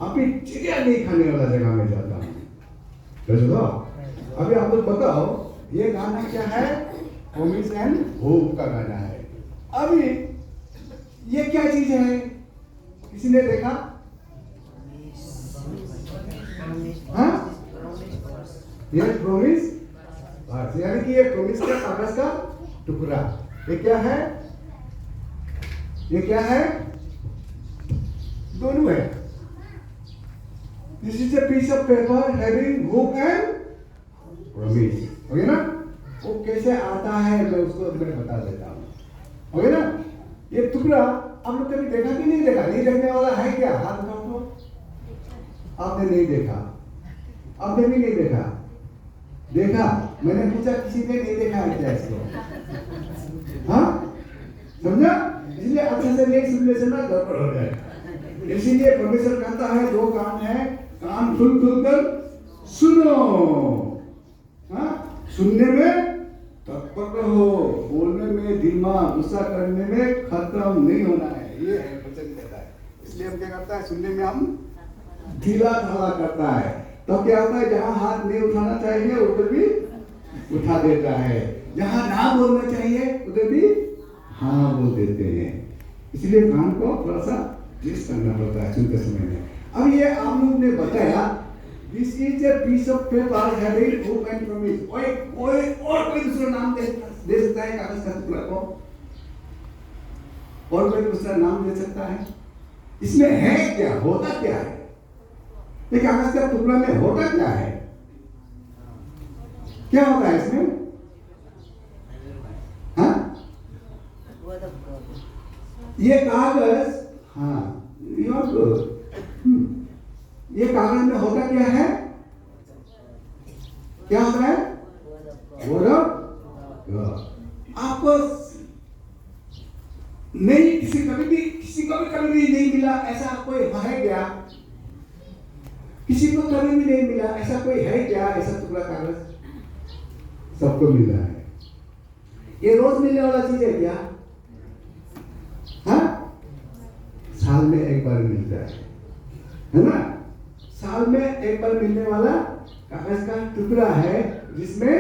अभी चिड़िया नहीं खाने वाला जगह में जाता हूँ। अभी आप लोग बताओ ये गाना क्या है? प्रॉमिस एंड होप का गाना है। अभी ये क्या चीज है? किसी ने देखा? हाँ, ये प्रॉमिस, यानी कि ये प्रॉमिस का कागज का टुकड़ा। ये क्या है? ये क्या है? दोनों है। This is a piece of paper having hope and promise. Okay ना? वो कैसे आता है मैं उसको मैं बता देता हूँ। ओके ना? ये टुकड़ा आप लोग कभी देखा कि नहीं देखा? नहीं देखने वाला है क्या? हाथ उठाओ तो। आपने नहीं देखा, आपने भी नहीं देखा। देखा? मैंने पूछा किसी ने नहीं देखा है क्या इसको? हाँ? समझा? इसलिए अच्छे से नहीं सुनने से ना गड़बड़ हो जाएगा। इसीलिए परमेश्वर कहता है दो कान है, कान खुल कर सुनो। हाँ? सुनने में तत्पर रहो, बोलने में धीमा, गुस्सा करने में खत्म नहीं होना है। ये है वचन कहता है। इसलिए हम क्या करता है? सुनने में हम ढीला ढाला करता है। तो क्या होता है? जहां हाथ नहीं उठाना चाहिए उधर भी उठा देता है, जहां ना बोलना चाहिए उधर भी हाँ बोल देते हैं। इसलिए कान को थोड़ा सा ट्विस्ट करना पड़ता है सुनते समय में। अब ये आप लोगों ने बताया this is a piece of paper having hope and promise. कोई दूसरा नाम दे सकता है कागज का टुकड़ा को? और कोई दूसरा नाम दे सकता है? इसमें है क्या? होता क्या है? ये कागज का टुकड़ा में होता क्या है? क्या होता है इसमें? हाँ? ये कागज, हाँ, ये कागज में होता क्या है? क्या होता है? Word of God. आपको नहीं किसी को भी कभी भी नहीं मिला ऐसा कोई है क्या? किसी को कभी भी नहीं मिला ऐसा कोई है क्या? ऐसा टुकड़ा कागज सबको मिल रहा है। ये रोज मिलने वाला चीज है क्या? हाँ? साल में एक बार मिलता है ना? साल में एक बार मिलने वाला कागज का टुकड़ा है जिसमें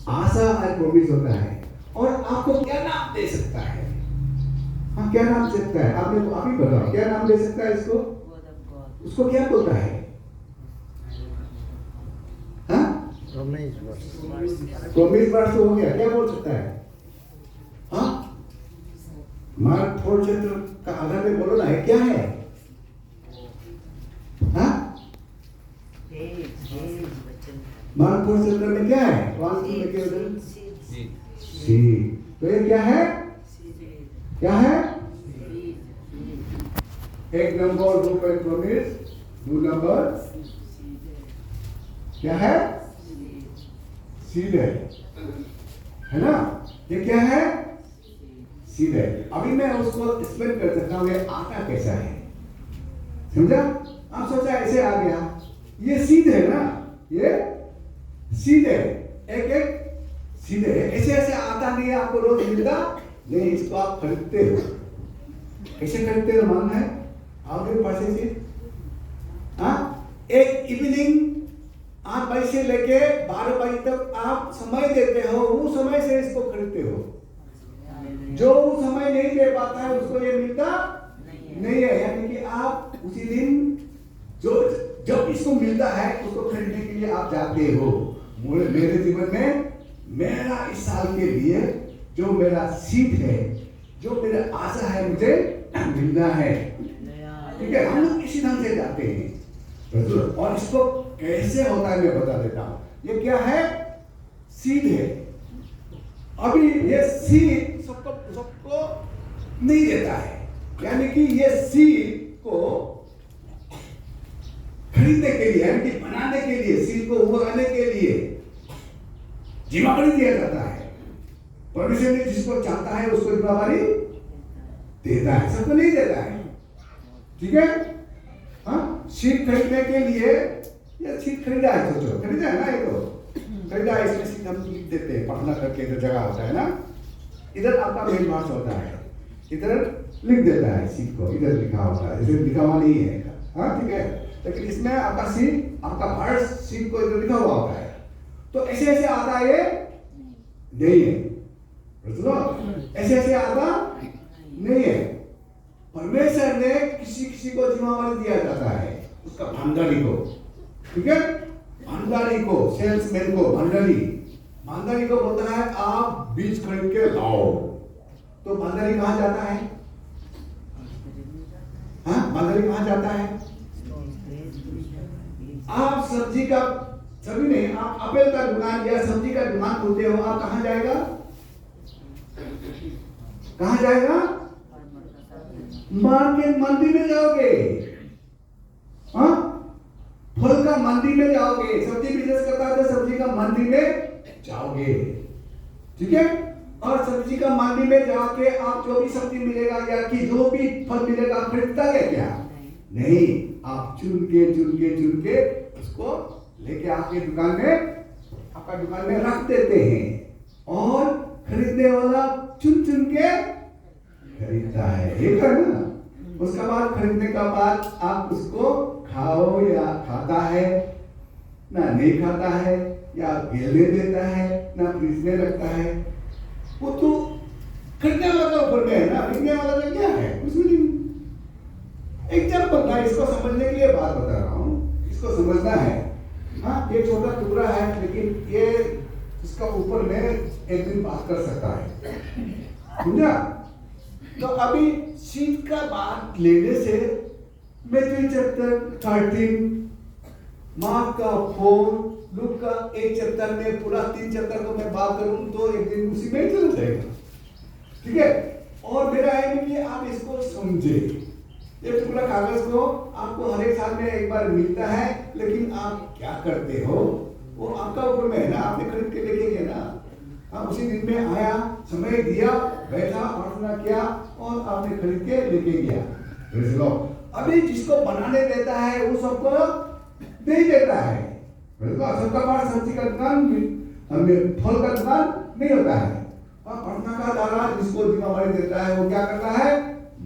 आशा और प्रॉमिस होता है। और आपको क्या नाम दे सकता है? हाँ, क्या नाम दे सकता है? आपने आप ही बताओ क्या नाम दे सकता है इसको? उसको क्या बोलता है? हाँ? प्रॉमिस वर्स हो गया। क्या बोल सकता है? हाँ? मार्क 4 चैप्टर का आधार में बोलो ना, है क्या है? हाँ? मार्क 4 चैप्टर में क्या है? तो ये क्या है? क्या है? एक number hope and promise, 2 number क्या है? सीड है ना? ये क्या है? सीड है। अभी मैं उसको एक्सप्लेन कर सकता हूँ ये आता कैसा है। समझा? आप सोचा ऐसे आ गया, ये सीड है ना? ये सीड है, एक सीड है। ऐसे ऐसे आता नहीं है, आपको रोज मिलता नहीं। इसको आप खरीदते हो। कैसे खरीदते हो मालूम है? आपके पास से हाँ, एक इवनिंग 8 बजे से लेके 12 बजे तक आप समय देते हो, वो समय से इसको खरीदते हो। जो वो समय नहीं दे पाता है उसको ये मिलता नहीं है। यानी कि आप उसी दिन जो जब इसको मिलता है उसको खरीदने के लिए आप जाते हो। मेरे जीवन में मेरा इस साल के लिए जो मेरा सीट है, जो मेरा आशा है, मुझे मिलना है। ठीक है? हम लोग इसी ढंग से जाते हैं। और इसको कैसे होता है मैं बता देता हूँ। ये क्या है? सीड है। अभी ये सीड सबको नहीं देता है। यानी कि ये सीड को खरीदने के लिए, यानी कि बनाने के लिए, सीड को उगाने के लिए जिम्मेदारी दिया जाता है। परमेश्वर ने जिसको चाहता है उसको जिम्मेदारी देता है, सबको नहीं देता है। ठीक है? हाँ, सीट खरीदने के लिए ये सीट खरीदा है, सोचो खरीदा है ना? ये तो खरीदा है, इसमें सीट हम लिख देते हैं पढ़ना करके। इधर जगह होता है ना, इधर आपका मेन मार्क्स होता है, इधर लिख देता है सीट को, इधर लिखा होता है। इधर लिखा हुआ नहीं है, हाँ ठीक है, लेकिन इसमें आपका सीट, आपका भारत सीट को इधर लिखा हुआ होता है, तो ऐसे ऐसे आता है ये नहीं है, ऐसे ऐसे आता नहीं है। परमेश्वर ने किसी किसी को जिम्मेवारी दिया जाता है, उसका भंडारी को, ठीक है, भंडारी को, सेल्समैन को, भंडारी को बोलता है आप बीज खरीद के लाओ, तो भंडारी कहाँ जाता है? हाँ, भंडारी कहाँ जाता है? आप सब्जी का, सब्जी नहीं, आप एप्पल का दुकान या सब्जी का दुकान खोलते हो, आप कहाँ जाएगा? कहाँ जाएगा? मार्केट, मंडी में जाओगे। हाँ, फल का मंडी में जाओगे, सब्जी बिजनेस करता है तो सब्जी का मंडी में जाओगे, ठीक है। और सब्जी का मंडी में जाके आप जो भी सब्जी मिलेगा या कि जो भी फल मिलेगा खरीदता है क्या? नहीं, आप चुन के उसको लेके आके दुकान में, आपका दुकान में रख देते हैं और खरीदने वाला चुन के खरीदता है, एक है ना। उसका बाद खरीदने का बाद आप उसको खाओ या खाता है ना, नहीं खाता है या गिरने देता है ना, फ्रिज में रखता है, वो तो खरीदने वाला का ऊपर में है ना, खरीदने वाला का क्या है उसमें नहीं। एग्जाम्पल ना, इसको समझने के लिए बात बता रहा हूँ, इसको समझना है। हाँ, ये छोटा टुकड़ा है लेकिन ये इसका ऊपर में एक दिन बात कर सकता है, समझा। तो अभी सीट का बात लेने से मैथ्यू चैप्टर 13, मार्क का 4, लूक का 1 चैप्टर में पूरा 3 चैप्टर को मैं बात करूं तो एक दिन उसी में चल जाएगा, ठीक है। और मेरा है कि आप इसको समझे, ये टुकड़ा कागज को आपको हर एक साल में एक बार मिलता है, लेकिन आप क्या करते हो वो आपका ऊपर में है ना, आपने खरीद के लेके गए ना। हाँ, उसी दिन में आया, समय दिया, बैठा, प्रार्थना किया और आपने खरीद के लेके गया। अभी जिसको बनाने देता है वो सबको नहीं देता है, सबका पास सब्जी का दुकान, फल का दुकान नहीं होता है। और प्रार्थना का द्वारा जिसको जिम्मेवारी देता है वो क्या करता है?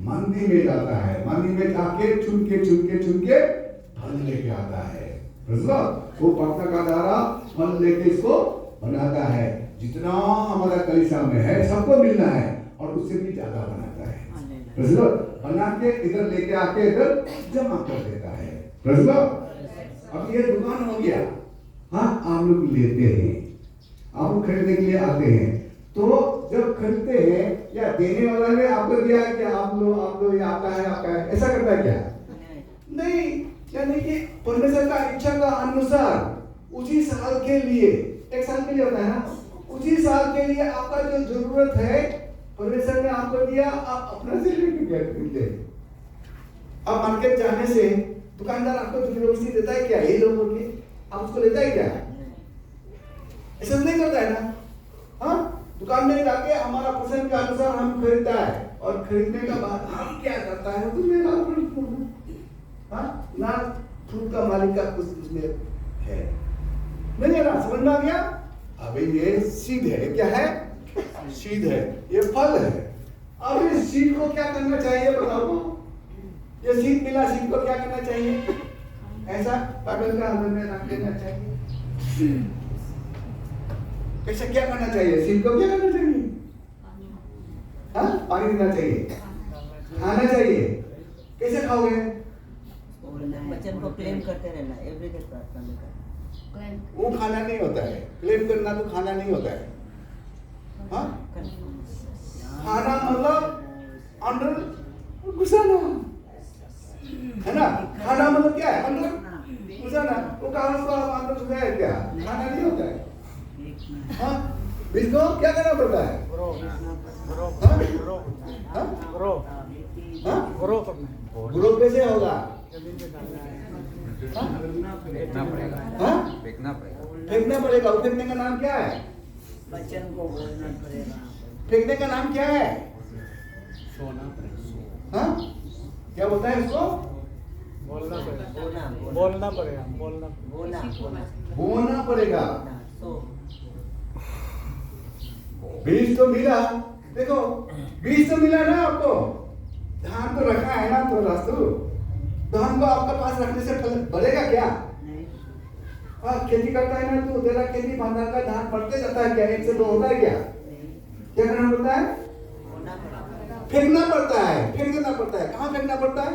मंडी में जाता है, मंडी में जाके चुन के फल लेके आता है। वो प्रार्थना का द्वारा फल लेके इसको बनाता है, जितना हमारा कलीसिया में है सबको मिलना है और उससे भी ज्यादा बनाता है। बना के इधर लेके आके इधर जमा कर देता है। अब ये दुकान हो गया। हाँ, आप लोग लेते हैं, आप लोग खरीदने के लिए आते हैं, तो जब खरीदते हैं या देने वाला ने आपको दिया है कि आप लोग ये आपका है, ऐसा करता है क्या? नहीं, यानी कि परमेश्वर का इच्छा का अनुसार उसी साल के लिए, एक साल के लिए होता है ना, उसी साल के लिए आपका जो जरूरत है परमेश्वर ने आपको दिया, आप अपना से लेके अब मार्केट जाने से दुकानदार आपको जबरदस्ती देता है क्या? ये लोगों के आप उसको लेता है क्या? ऐसा नहीं करता है ना। हाँ, दुकान में जाके हमारा पसंद के अनुसार हम खरीदता है और खरीदने का बाद हम क्या करता है तो मेरा हाँ ना, फ्रूट का मालिक का कुछ उसमें है नहीं है ना, समझ में आ गया। अभी ये सीड है, क्या है? सीड है, ये फल है। अब इस सीड को क्या करना चाहिए बताओ? ये सीड मिला, सीड को क्या करना चाहिए? ऐसा पागल का अंदर में रख देना चाहिए। कैसे क्या करना चाहिए? सीड को क्या करना चाहिए? हाँ, पानी देना चाहिए, खाना चाहिए। कैसे खाओगे? बच्चन को क्लेम करते रहना, एवरीडे प्रार्थना में करना। वो खाना नहीं होता है, क्लेम करना तो खाना नहीं होता है। हाँ, खाना मतलब अंदर घुसाना है ना। खाना मतलब क्या है? अंदर घुसाना। वो कहाँ को आप अंदर घुसाए क्या? खाना नहीं होता है। हाँ, इसको क्या करना पड़ता है? ग्रो कैसे होगा? फेंकना पड़ेगा। फेंकने का नाम क्या है? बच्चन को बोलना पड़ेगा। फेंकने का नाम क्या है? हाँ, क्या बोलता है इसको? बोलना पड़ेगा। बोलना पड़ेगा। बीज तो मिला, देखो बीज तो मिला ना आपको, धान तो रखा है ना, तो रास्तु धान को आपका पास रखने से फल बढ़ेगा क्या? नहीं। हाँ, खेती करता है ना, तो तेरा खेती बांधा का धान बढ़ते जाता है क्या? एक से दो होता है क्या? क्या करना पड़ता है? फेंकना पड़ता है, फेंक देना पड़ता है। कहाँ फेंकना पड़ता है?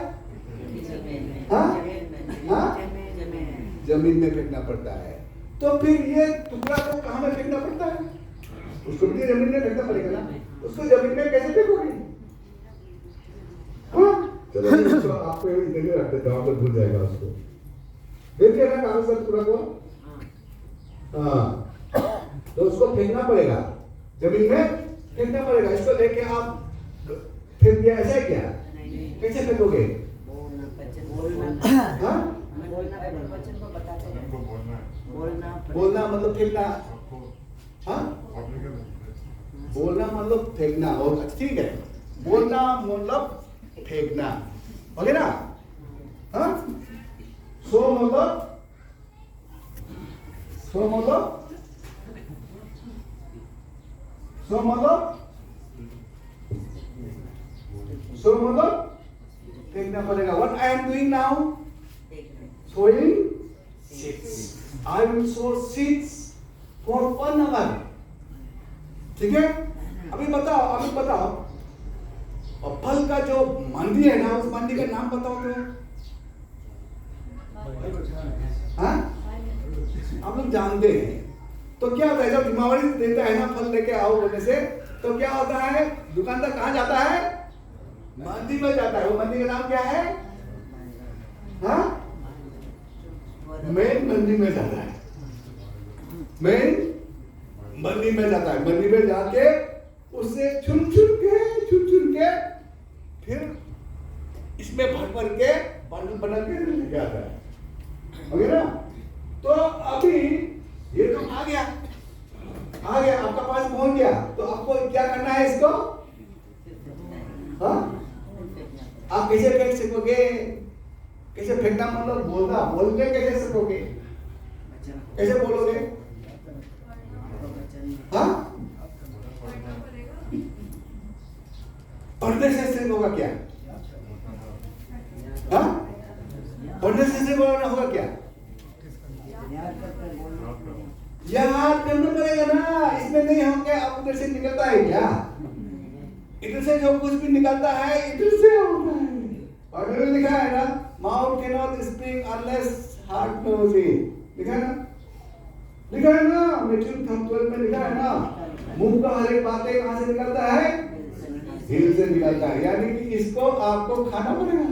हाँ? हाँ? जमीन में फेंकना पड़ता है। तो फिर ये टुकड़ा को कहाँ में फेंकना पड़ता है? उसको भी जमीन में फेंकना पड़ेगा ना। उसको जमीन में कैसे फेंकोगे? हाँ? चलो इसको आपको इधर ही रख देता हूँ, आप लोग भूल जाएगा उसको। देखिए ना कागज का टुकड़ा को। हाँ, तो उसको फेंकना पड़ेगा, जमीन में फेंकना पड़ेगा। इसको लेके आप फेंक दिया, ऐसा है क्या? कैसे फेंकोगे? हाँ? बोलना मतलब फेंकना। हाँ? बोलना मतलब फेंकना। और ठीक है, बोलना मतलब फेंकना, ओके ना? हाँ? सो मतलब फेंकना पड़ेगा। What I am doing now? Sowing seeds. I will sow seeds for 1 hour. ठीक है? अभी बताओ और फल का जो मंडी है ना, उस मंडी का नाम बताओ तो। हाँ? आप लोग जानते हैं। तो क्या होता है जब दिमावली देता है ना, फल लेके आओ बोलने से, तो क्या होता है? दुकानदार कहाँ जाता है? मंडी में जाता है। वो मंडी का नाम क्या है? हाँ? मेन मंडी में जाता है। मेन मंडी में जाता है। मंडी में जाके उससे चुन चुन के फिर इसमें भर के बंडल बना के लेके आता है, ओके ना? तो अभी ये तो आ गया, आपका पास पहुंच गया। तो आपको क्या करना है इसको? हाँ? आप कैसे फेंक सकोगे? कैसे फेंकना मतलब बोल के कैसे सकोगे? कैसे बोलोगे? हाँ? पढ़ने से होगा क्या? हाँ? पढ़ने से होगा क्या? याद करना पड़ेगा ना। इसमें नहीं होंगे, आप उधर से निकलता है क्या? इधर से जो कुछ भी निकलता है इधर से होता है। और मैंने लिखा है ना, mouth can not speak unless heart knows it. लिखा है ना? मैथ्यू 12 में लिखा है ना, मुंह का हर एक बातें कहाँ से निकलता है? दिल से निकलता है। यानी कि इसको आपको खाना पड़ेगा,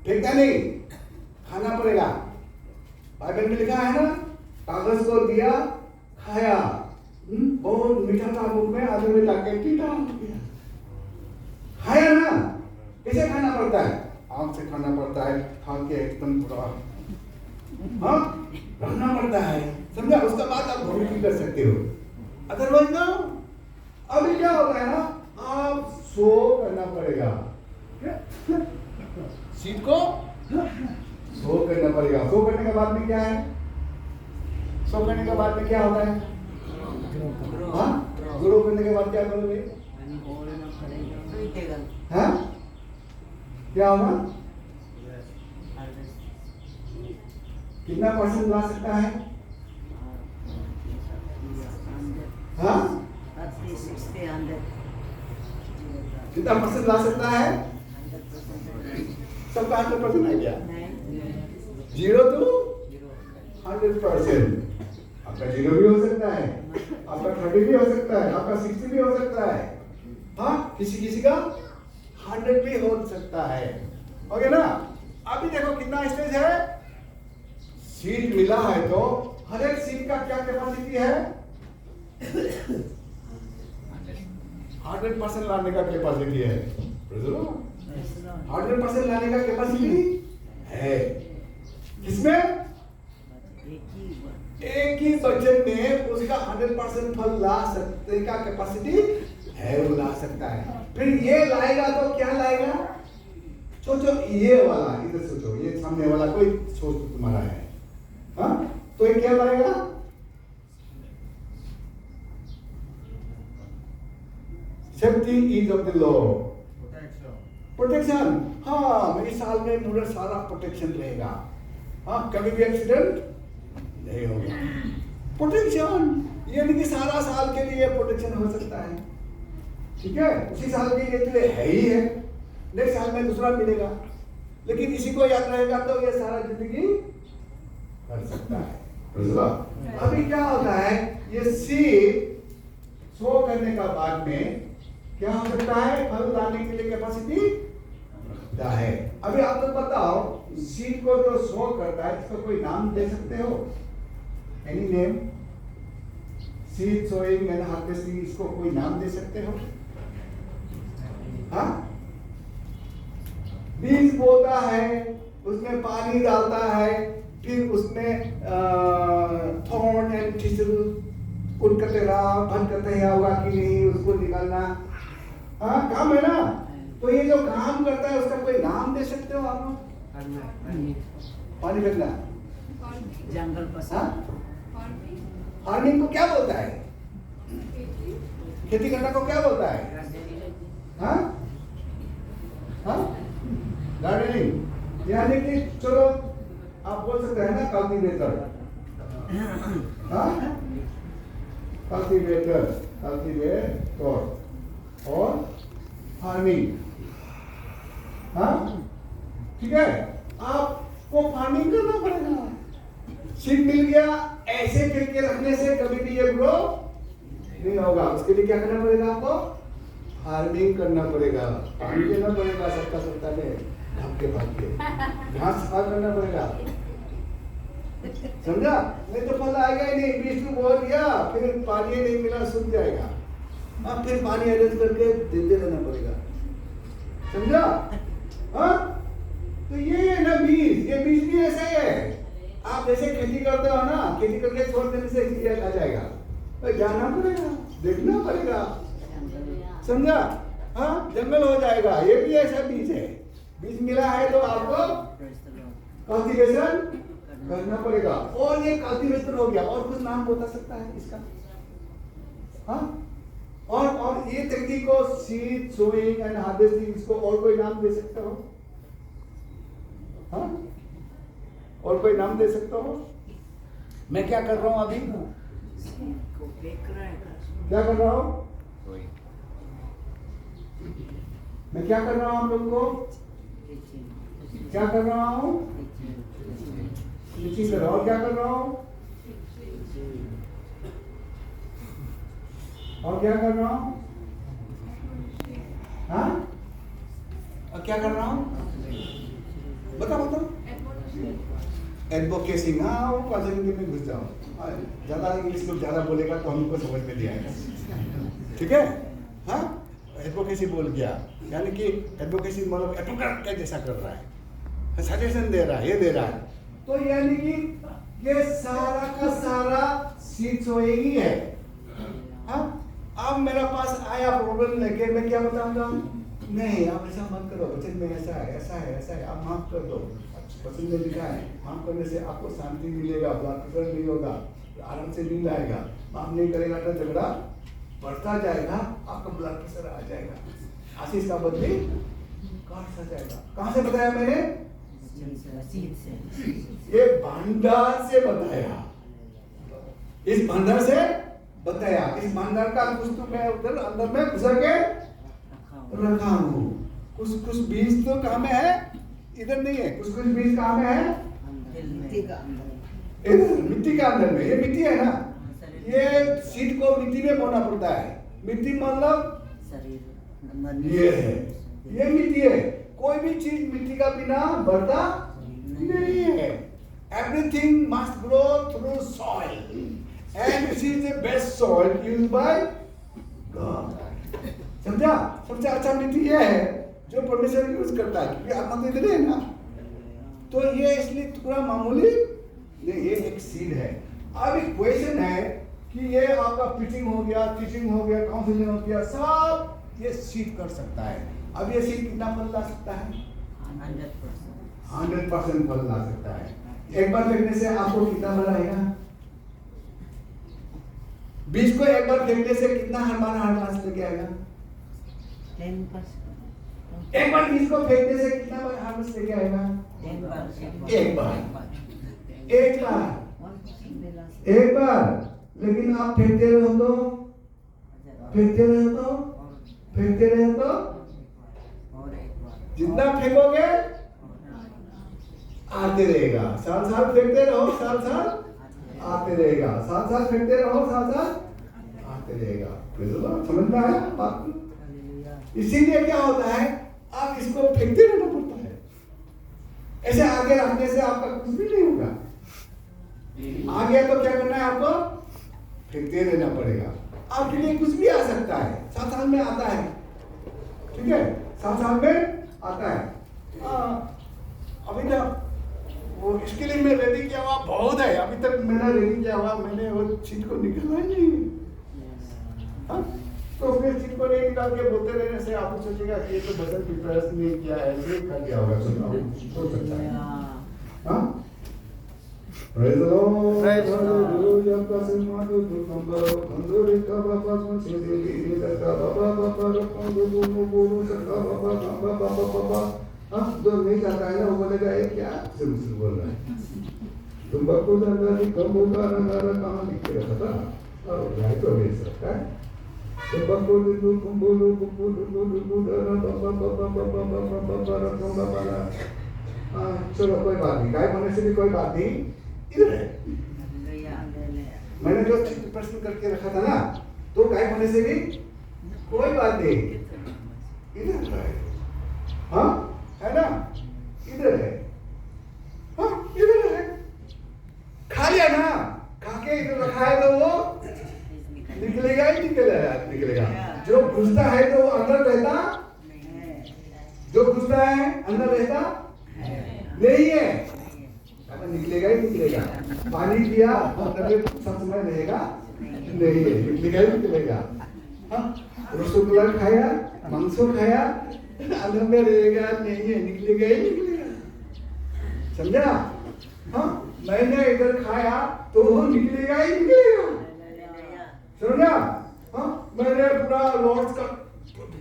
फेंकना नहीं, खाना पड़ेगा। बाइबल में लिखा है ना, कागज को दिया, खाया, बहुत मीठा था मुंह में, आधे में जाके टीटा हो गया। खाया ना? कैसे खाना पड़ता है? आंख से खाना पड़ता है, खा के एकदम पूरा हाँ रहना पड़ता है, समझा? उसका बाद आप भोजन भी कर सकते हो। अदरवाइज ना, अभी क्या होता है ना, आप सो करना पड़ेगा। सीट को सो करना पड़ेगा। सो करने के बाद में क्या है? सो करने के बाद में क्या होता है? हाँ? ग्रो करने के बाद क्या करोगे? हाँ? क्या होगा? कितना परसेंट ला सकता है? हाँ? कितना परसेंट ला सकता है? सबका 100% है क्या? 0 to 100%। आपका 0 भी हो सकता है, आपका 30 भी हो सकता है, आपका 60 भी हो सकता है। हाँ, किसी का 100 भी हो सकता है, ओके ना? अभी देखो कितना स्टेज है। सीट मिला है तो हर एक सीट का क्या कैपेसिटी है? 100% लाने का कैपेसिटी है। 100% लाने का कैपेसिटी है। किसमें? एक ही बच्चे में उसका 100% फल ला सकने का कैपेसिटी है, वो ला सकता है। फिर ये लाएगा तो क्या लाएगा? सोचो, ये वाला इधर सोचो, ये सामने वाला कोई सोच तुम्हारा है, हाँ? तो ये क्या लाएगा? Safety is of the law, protection. हाँ मेरी साल में पूरा सारा प्रोटेक्शन रहेगा, हाँ कभी भी एक्सीडेंट नहीं होगा। प्रोटेक्शन यानी कि सारा साल के लिए प्रोटेक्शन हो सकता है, ठीक है, उसी साल के लिए है ही है, नेक्स्ट साल में दूसरा मिलेगा, लेकिन इसी को याद रहेगा तो ये सारा जिंदगी कर सकता है। अभी क्या होता है, ये सीड सो करने का बाद में क्या हो सकता है, फल लाने के लिए कैपेसिटी रखता है। अभी आप लोग बताओ, सीड को जो सो करता है इसको कोई नाम दे सकते हो? Any name? Seed sowing and harvesting, इसको कोई नाम दे सकते हो? हाँ, बीज बोता है, उसमें पानी डालता है, फिर उसमें थॉर्न एंड थिसल उनकतेरा भनकतेरा होगा कि नहीं उसको निकालना, हाँ काम है ना। तो ये जो काम करता है उसका कोई नाम दे सकते हो आप लोग? पानी फेंकना, जंगल पसंद, फार्मिंग को क्या बोलता है? खेती करना को क्या बोलता है? हाँ हाँ, गार्डनिंग, यानी कि चलो आप बोल सकते हैं ना कल्टीवेटर, हाँ कल्टीवेटर और फार्मिंग, हाँ ठीक है, आपको फार्मिंग करना पड़ेगा। सीड मिल गया, ऐसे करके रखने से कभी भी ये ग्रो नहीं होगा, उसके लिए क्या करना पड़ेगा आपको? फार्मिंग करना पड़ेगा, पानी देना पड़ेगा, सबका में भाग के घास साफ करना पड़ेगा, समझा? नहीं तो फल आएगा ही नहीं, बीज में बो दिया फिर पानी नहीं मिला सूख जाएगा, अब फिर पानी अरेंज करके देते रहना पड़ेगा, समझा? हाँ तो ये है ना बीज, ये बीज भी ऐसा ही है। आप जैसे खेती करते हो ना, खेती करके छोड़ देने से ये आ जाएगा, तो जाना पड़ेगा, देखना पड़ेगा, समझा? हाँ जंगल हो जाएगा, ये भी ऐसा बीज है, बीज मिला है तो आपको कल्टीवेशन करना पड़ेगा। और ये कल्टीवेशन हो गया, और कुछ नाम बता सकता है इसका? हाँ और ये टेक्निक को सीड सोइंग एंड हार्वेस्टिंग, इसको और कोई नाम दे सकते हो? हाँ और कोई नाम दे सकते हो? मैं क्या कर रहा हूँ अभी? क्या कर रहा हूँ मैं? क्या कर रहा हूँ आप लोग को? क्या कर रहा हूँ? टीचिंग कर रहा हूँ। क्या कर रहा हूँ? और क्या कर रहा हूँ? हाँ और क्या कर रहा हूँ? बताओ। एडवोकेसी, हाँ वो कॉन्सेप्ट में घुस जाओ, ज़्यादा इंग्लिश लोग ज़्यादा बोलेगा तो हमको समझ में नहीं आएगा, ठीक है? हाँ एडवोकेसी बोल गया, यानी कि एडवोकेसी मतलब एडवोकेट के जैसा कर रहा है, सजेशन दे रहा है, ये दे रहा है, तो यानी कि ये सारा का सारा सीड सोइंग ही है। हाँ अब मेरे पास आया प्रॉब्लम लेके, मैं क्या बताऊंगा? नहीं आप ऐसा मत करो, बचन में ऐसा है, आप माफ कर दो, पसंद में लिखा है, माफ करने से आपको शांति मिलेगा, ब्लड प्रेशर नहीं होगा, आराम से नींद आएगा, माफ नहीं करेगा तो झगड़ा बढ़ता जाएगा, आपका ब्लड प्रेशर आ जाएगा, आशीष का बदली काट सा जाएगा। कहाँ से बताया मैंने? ये भंडार से बताया, इस भंडार से बताया, इस भंडार का कुछ तो मैं उधर अंदर में घुसा के रखा हूँ, कुछ बीज तो कहाँ में है? इधर नहीं है, कुछ बीज कहाँ में है? इधर मिट्टी का अंदर में, ये मिट्टी है ना, ये सीड को मिट्टी में बोना पड़ता है, मिट्टी मतलब ये है, ये मिट्टी है, कोई भी चीज मिट्टी का बिना बढ़ता नहीं है। Everything must grow through soil and this is the best soil used by God. समझा? सबसे अच्छा मिट्टी ये है जो परमेश्वर यूज करता है, क्योंकि आत्मा तो इधर है ना, तो ये इसलिए थोड़ा मामूली नहीं, ये एक सीड है। अब एक क्वेश्चन है कि ये आपका पिचिंग हो गया, टीचिंग हो गया, काउंसलिंग हो गया, सब ये सीड कर सकता है। अब ये सीड कितना फल ला सकता है? 100% फल ला सकता है। एक बार फेंकने से आपको कितना फल आएगा? बीज को एक बार फेंकने से कितना हमारा हार्ट लेके आएगा? 10%। एक बार बीज को फेंकने से कितना बार हार्वेस्ट लेके आएगा? एक बार। लेकिन आप फेंकते रहो तो जितना फेंकोगे आते रहेगा। साल फेंकते रहो, साल आते रहेगा। साल फेंकते रहो, साल आते रहेगा। समझ में आया बात? इसीलिए क्या होता है, आप इसको फेंकते रहना पड़ता है। ऐसे आगे रखने से आपका कुछ भी नहीं होगा। आगे तो क्या करना है आपको? फेंकते रहना पड़ेगा। आपके लिए कुछ भी आ सकता है। 7 साल में आता है, ठीक है? 7 साल में आता है। अभी तक वो इसके लिए मैं रेडी किया हुआ बहुत है। अभी तक मैंने रेडी किया हुआ, मैंने वो चीज को निकाला ही नहीं। तो फिर चीज को नहीं निकाल के बोलते रहने से आप सोचेगा कि ये तो भजन प्रिपरेशन नहीं किया है, ये कर दिया होगा। सोच सकता है। हाँ, Praise the Lord. Praise the Lord. Hallelujah. Prasimadu tukambaro kandurika baba sunsidhi nidaka baba baba rakanduru nuburu saka baba baba baba baba। जो नहीं जाता है ना वो बोलेगा ये क्या सिर्फ बोल रहा है। तुम बच्चों का नदी कम होगा ना कहाँ लिख के रखा था? और भाई तो मिल सकता है। तुम बच्चों ने तो तुम बोलो डरा बाबा बाबा बाबा बाबा बाबा रखो बाबा ना। चलो कोई बात नहीं, गाय होने से भी कोई बात नहीं। इधर है, मैंने जो प्रश्न करके रखा था ना, तो गाय होने से भी कोई बात नहीं। इधर है, हाँ है ना? इधर है, हाँ इधर है। खा लिया ना, खा के इधर रखा है तो वो निकलेगा ही निकलेगा। जो घुसता है तो वो अंदर रहता, जो घुसता है अंदर रहता नहीं है, निकलेगा ही निकलेगा। पानी पिया अंदर में सब समय रहेगा नहीं है, निकलेगा ही निकलेगा। हाँ, रसगुल्ला खाया, मांस खाया, अंदर में रहेगा नहीं है, निकलेगा ही निकलेगा। समझा? हाँ, मैंने इधर खाया तो वो निकलेगा ही निकलेगा। समझा? हाँ, मैंने पूरा लॉर्ड्स का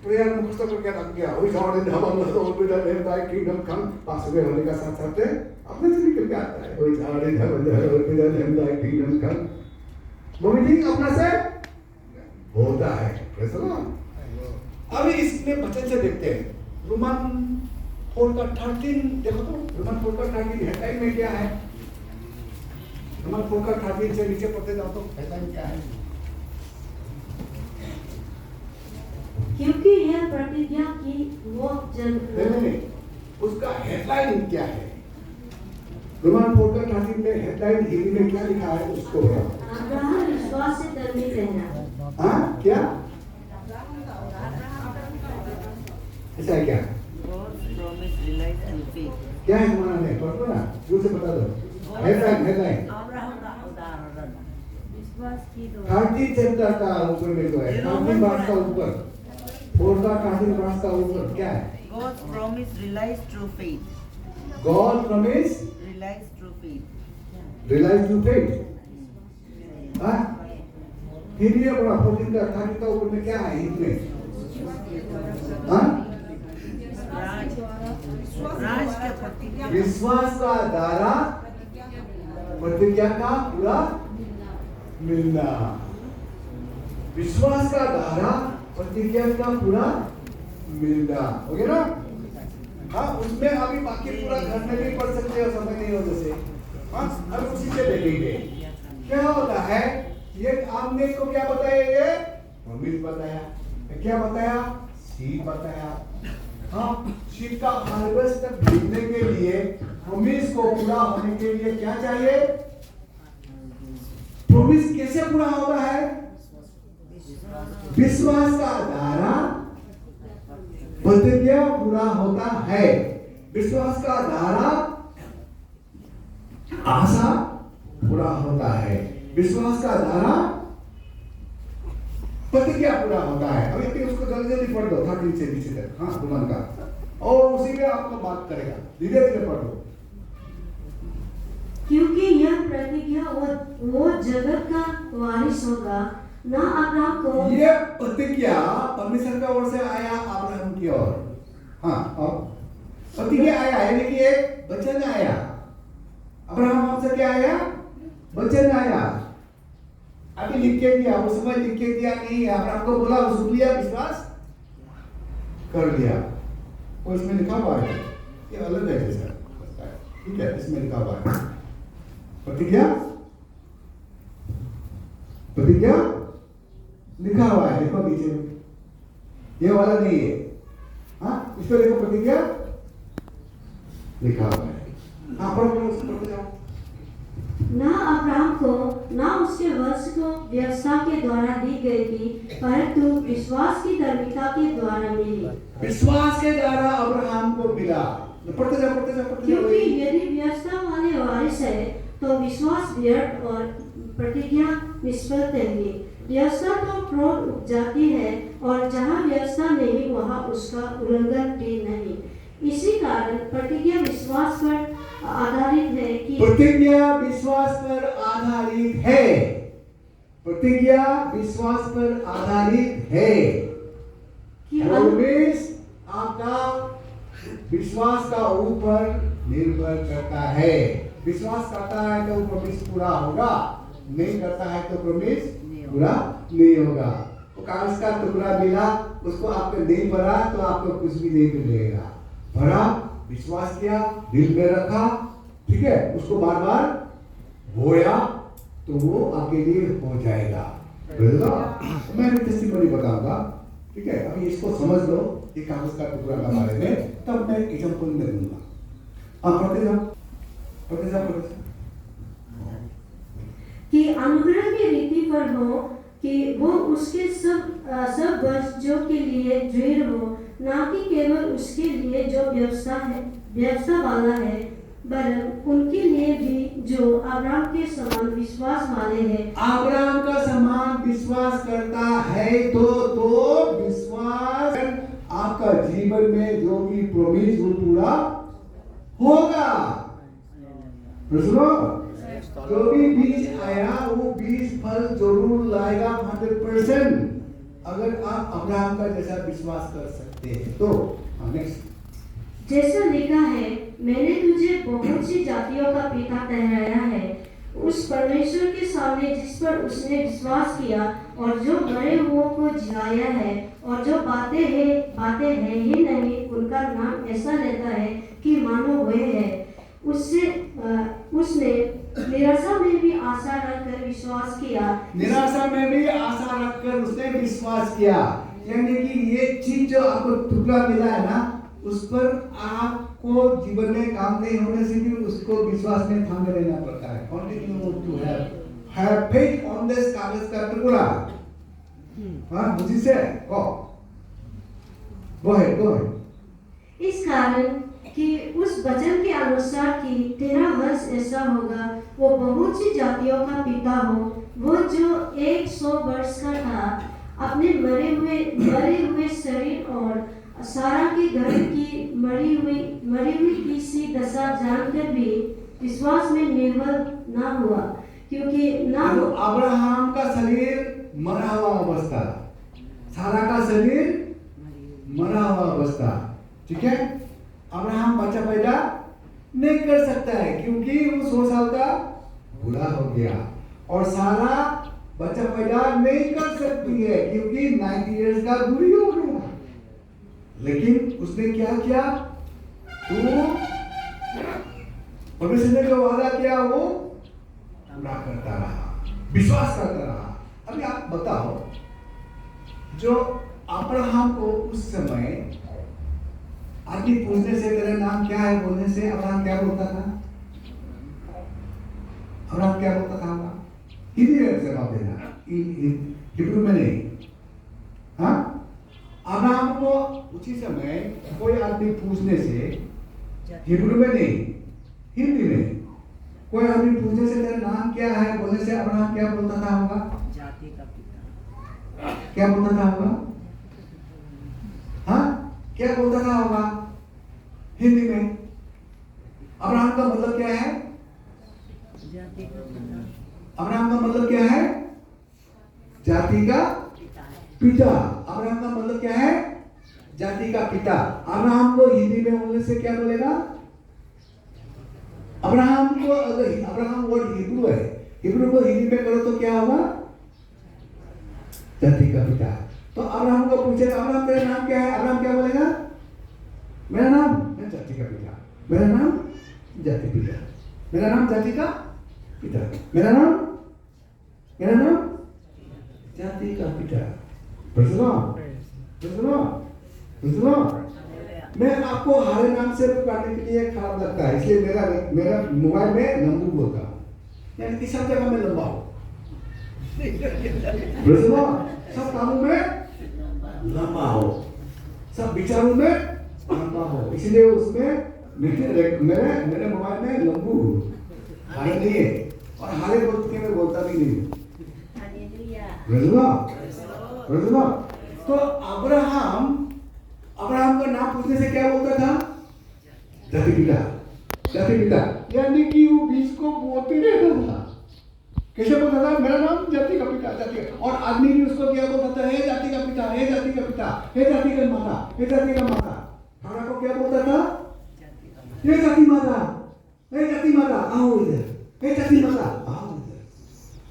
प्रेयर मुखस्त करके रख दिया। वही lord in heaven the soul with the by kingdom come. पास हुए होने का साथ साथ अपने से निकल के आता है। वही lord in heaven the with the by kingdom come. वो मीटिंग अपना से होता है। Praise the lord. अभी इसमें बचन से देखते हैं। रोमन 4:13 देखो तो, रोमन 4:13 हेडलाइन में क्या है? रोमन 4:13 से नीचे पढ़ते जाओ तो हेडलाइन क्या है? क्योंकि यह प्रतिज्ञा की वो नहीं, उसका हेडलाइन क्या है? रोमन 4:13 में हेडलाइन हिंदी में क्या लिखा है उसको? अब्राहम विश्वास से धर्मी ठहरा। हाँ क्या? ऐसा है क्या? क्या है तुम्हारा नहीं पढ़ो ना, जोर से बता दो। हेडलाइन विश्वास की 30 चैप्टर का ऊपर में जो है, 30 वर्ष का ऊपर, 4:13 वर्ष का ऊपर क्या है? God's promise relies through faith. God promise Relies through faith. relies to faith। हाँ? हिंदी में पढ़ा 14 का 30 का ऊपर में क्या है हिंदी में? हाँ? राज के प्रतिज्ञा विश्वास का द्वारा प्रतिज्ञा का पूरा मिलना। विश्वास का द्वारा प्रतिज्ञा का पूरा मिलना हो गया ना? हाँ, उसमें अभी बाकी पूरा घर में भी पढ़ सकते हो, समय नहीं हो जैसे। हाँ, अब उसी से देखेंगे क्या होता है। ये आपने को क्या बताया? ये प्रॉमिस बताया। क्या बताया? सीड बताया। हाँ, सीड का हार्वेस्ट तक भेजने के लिए, प्रॉमिस को पूरा होने के लिए क्या चाहिए? प्रॉमिस कैसे पूरा होता है? विश्वास का द्वारा प्रतिज्ञा पूरा होता है। विश्वास का द्वारा आशा पूरा होता है। विश्वास का द्वारा प्रतिज्ञा पूरा होता है। अभी भी उसको जल्दी जल्दी पढ़ दो 13 से नीचे तक। हाँ, रोमन का, और उसी में आपको बात करेगा। धीरे धीरे पढ़ दो। क्योंकि यह प्रतिज्ञा वो जगत का वारिस होगा, ना अब्राहम को। ये प्रतिज्ञा परमेश्वर का ओर से आया अब्राहम की ओर। हाँ, और प्रतिज्ञा आया, यानी कि एक वचन आया। अब्राहम से क्या आया? वचन आया। अभी लिख के दिया, उस समय लिख के दिया नहीं, अब्राहम को बोला, सुन लिया, विश्वास कर दिया। और इसमें लिखा हुआ है, ये अलग है जैसा, ठीक है, इसमें लिखा हुआ है प्रतिज्ञा, प्रतिज्ञा लिखा हुआ है, देखो नीचे, ये वाला नहीं है, हाँ, इस पर देखो प्रतिज्ञा लिखा हुआ है। हाँ, पढ़ो जाओ। ना अब्राहम को ना उसके वंश को व्यवस्था के द्वारा दी गई थी, परंतु विश्वास की धार्मिकता के द्वारा मिली। विश्वास के द्वारा अब्राहम को मिला। पढ़ते जाओ। क्योंकि यदि व्यवस्था वाले वारिस है तो विश्वास व्यर्थ और प्रतिज्ञा निष्फल ठहरी। व्यवस्था तो क्रोध उपजाती है और जहाँ व्यवस्था नहीं वहाँ उसका उल्लंघन भी नहीं। इसी कारण प्रतिज्ञा विश्वास पर आधारित है कि प्रतिज्ञा विश्वास पर आधारित है। प्रतिज्ञा विश्वास पर आधारित है कि प्रॉमिस आपका विश्वास का ऊपर निर्भर करता है। विश्वास करता है तो प्रॉमिस पूरा होगा, नहीं करता है तो प्रॉमिस पूरा नहीं होगा। तो कागज का टुकड़ा मिला, उसको आपको नहीं भरा तो आपको कुछ भी नहीं मिलेगा। भरा, विश्वास किया, दिल में रखा, ठीक है, उसको बार बार बोया तो वो आपके लिए हो जाएगा। मैं टेस्टिमनी बताऊंगा, ठीक है, अभी इसको समझ लो, ये कागज का टुकड़ा का बारे में, तब मैं एग्जाम्पल में दूंगा। आप पढ़ते जाओ। कि अनुग्रह की रीति पर हो कि वो उसके सब वंशजों के लिए दृढ़ हो, ना कि केवल उसके लिए जो व्यवस्था वाला है, वरन उनके लिए भी जो अब्राहम के समान विश्वास वाले हैं। अब्राहम का समान विश्वास करता है तो विश्वास आपका जीवन में जो भी प्रॉमिस वो पूरा होगा। सुनो, जो भी बीज आया वो बीज फल जरूर लाएगा 100%, अगर आप अब्राहम का जैसा विश्वास कर सकते हैं तो। नेक्स्ट, जैसा लिखा है, मैंने तुझे बहुत सी जातियों का पिता ठहराया है। उस परमेश्वर के सामने जिस पर उसने विश्वास किया और जो मरे हुओं को जिलाया है और जो बातें हैं ही नहीं, उनका नाम ऐसा लेता है कि मानो हुए है। उसने निराशा में भी आशा रखकर विश्वास किया। निराशा में भी आशा रखकर उसने विश्वास किया, यानी कि ये चीज जो आपको टुकड़ा मिला है ना, उस पर आपको जीवन में काम नहीं होने से भी उसको विश्वास में थामे रहना पड़ता है। Continue to have faith on this कागज का टुकड़ा। हाँ, मुझे से go ahead। इस कारण कि उस वचन के अनुसार कि तेरा वंश ऐसा होगा, वो बहुत सी जातियों का पिता हो। वो जो 100 वर्ष का था, अपने मरे हुए शरीर और सारा के घर की मरी हुई की सी दशा जानकर भी विश्वास में निर्बल ना हुआ, क्योंकि ना अब्राहम का शरीर मरा हुआ अवस्था, सारा का शरीर मरा हुआ अवस्था, ठीक है। अब्राहम बच्चा पैदा नहीं कर सकता है क्योंकि वो 100 साल का बूढ़ा हो गया, और सारा बच्चा पैदा नहीं कर सकती है क्योंकि 90 इयर्स का बूढ़ी हो गया। लेकिन उसने क्या किया, तो परमेश्वर ने जो वादा किया वो पूरा करता रहा, विश्वास करता रहा। अभी आप बताओ, जो अब्राहम को उस समय आदमी पूछने से तेरा नाम क्या है बोलने से अब्राहम क्या बोलता था? अब्राहम क्या बोलता था? हिंदी में जवाब देना, हिब्रू में नहीं। हाँ, अब्राहम को उसी समय कोई आदमी पूछने से हिब्रू में नहीं, हिंदी में कोई आदमी पूछने से तेरा नाम क्या है बोलने से अब्राहम क्या बोलता था होगा? जाति का पिता। क्या बोलता था होगा? हाँ, क्या बोलता था होगा हिंदी में? अब्राहम का मतलब क्या है? जाति का पिता। अब्राहम का मतलब क्या है? जाति का पिता। अब्राहम का मतलब क्या है? जाति का पिता। अब्राहम को हिंदी में बोलने से क्या बोलेगा? अब्राहम को, अगर अब्राहम वर्ड हिब्रू है, हिब्रू को हिंदी में करो तो क्या होगा? जाति का पिता। तो अब्राहम को पूछे, अब्राहम तेरा नाम क्या है? अब्राहम क्या बोलेगा? मेरा नाम, मैं जाति का पिता। मेरा नाम जाति पिता। मेरा नाम जाति का पिता। मेरा नाम जाति का पिता। मैं आपको हरे नाम से पुकारने के लिए खराब लगता है, इसलिए मेरा मोबाइल में लंबू बोलता हूँ, यानी कि सब जगह में लंबा हो। सब कामों में लंबा हो, सब विचारों में लंबा हो, इसलिए उसमें मेरे मोबाइल में लंबू हारे नहीं है, और हारे बोल के मैं बोलता भी नहीं। तो अब्राहम का नाम पूछने से क्या बोलता था? जाति पिता, यानी कि वो बीच को बोलते रहता था। कैसे बोलता था? मेरा नाम जाति का पिता, जाति का। और आदमी भी उसको क्या बोलता था? हे जाति का पिता, हे जाति का पिता, हे जाति का माता, हे जाति का माता। खाना को क्या बोलता था? हे जाति माता, हे जाति माता आओ इधर, हे जाति माता आओ इधर।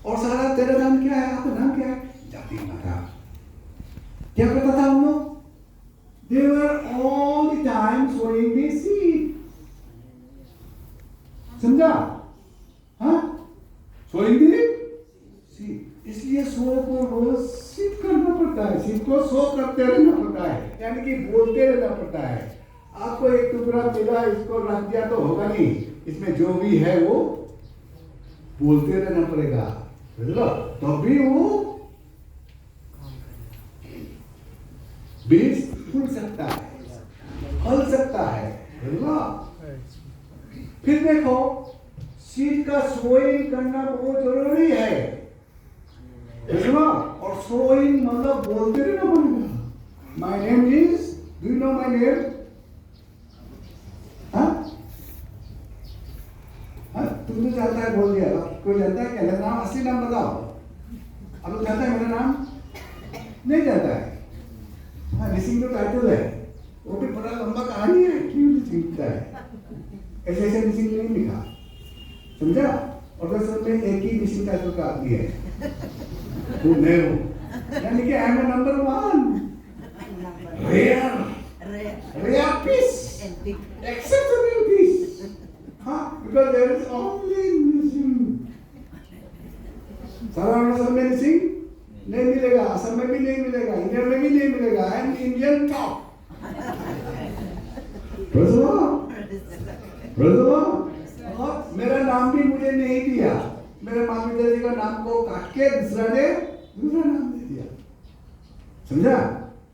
और सारा तेरा नाम क्या है? आपका नाम क्या है? जाति माता। क्या करता था हम लोग? They were all the time sowing the seed. समझा? हाँ? Sowing the seed. इसलिए सो को रोज सीड करना पड़ता है, सीड को सो करते रहना पड़ता है, यानी कि बोलते रहना पड़ता है। आपको एक टुकड़ा मिला, इसको रख दिया तो होगा नहीं, इसमें जो भी है वो बोलते रहना पड़ेगा, समझ तभी वो बीज फूल सकता है, फल सकता है। फिर देखो, सीड का सोइंग करना बहुत जरूरी है, और सोइंग मतलब बोलते रहना पड़ेगा। My name is, do you know my name? तुम तो जानता है, बोल दिया, कोई जानता है क्या? मेरा नाम, असली नाम बताओ। अब लोग जानता है मेरा नाम? नहीं जानता है। हाँ, मिसिंग तो टाइटल है, वो भी बड़ा लंबा कहानी है, क्यों मिसिंग लिखता है? ऐसे मिसिंग नहीं लिखा, समझा? और दरअसल में एक ही मिसिंग टाइटल का आदमी है, वो मैं हूँ, यानी कि I am number 1 rare piece, exceptional piece. हाँ, because there is only missing. सारा अरुणाचल में मिसिंग नहीं मिलेगा, असम में भी नहीं मिलेगा, इंडिया में भी नहीं मिलेगा। I am Indian top. और मेरा नाम भी मुझे नहीं दिया, मेरे माता पिता जी का नाम को काट के दूसरा नाम दे दिया, समझा?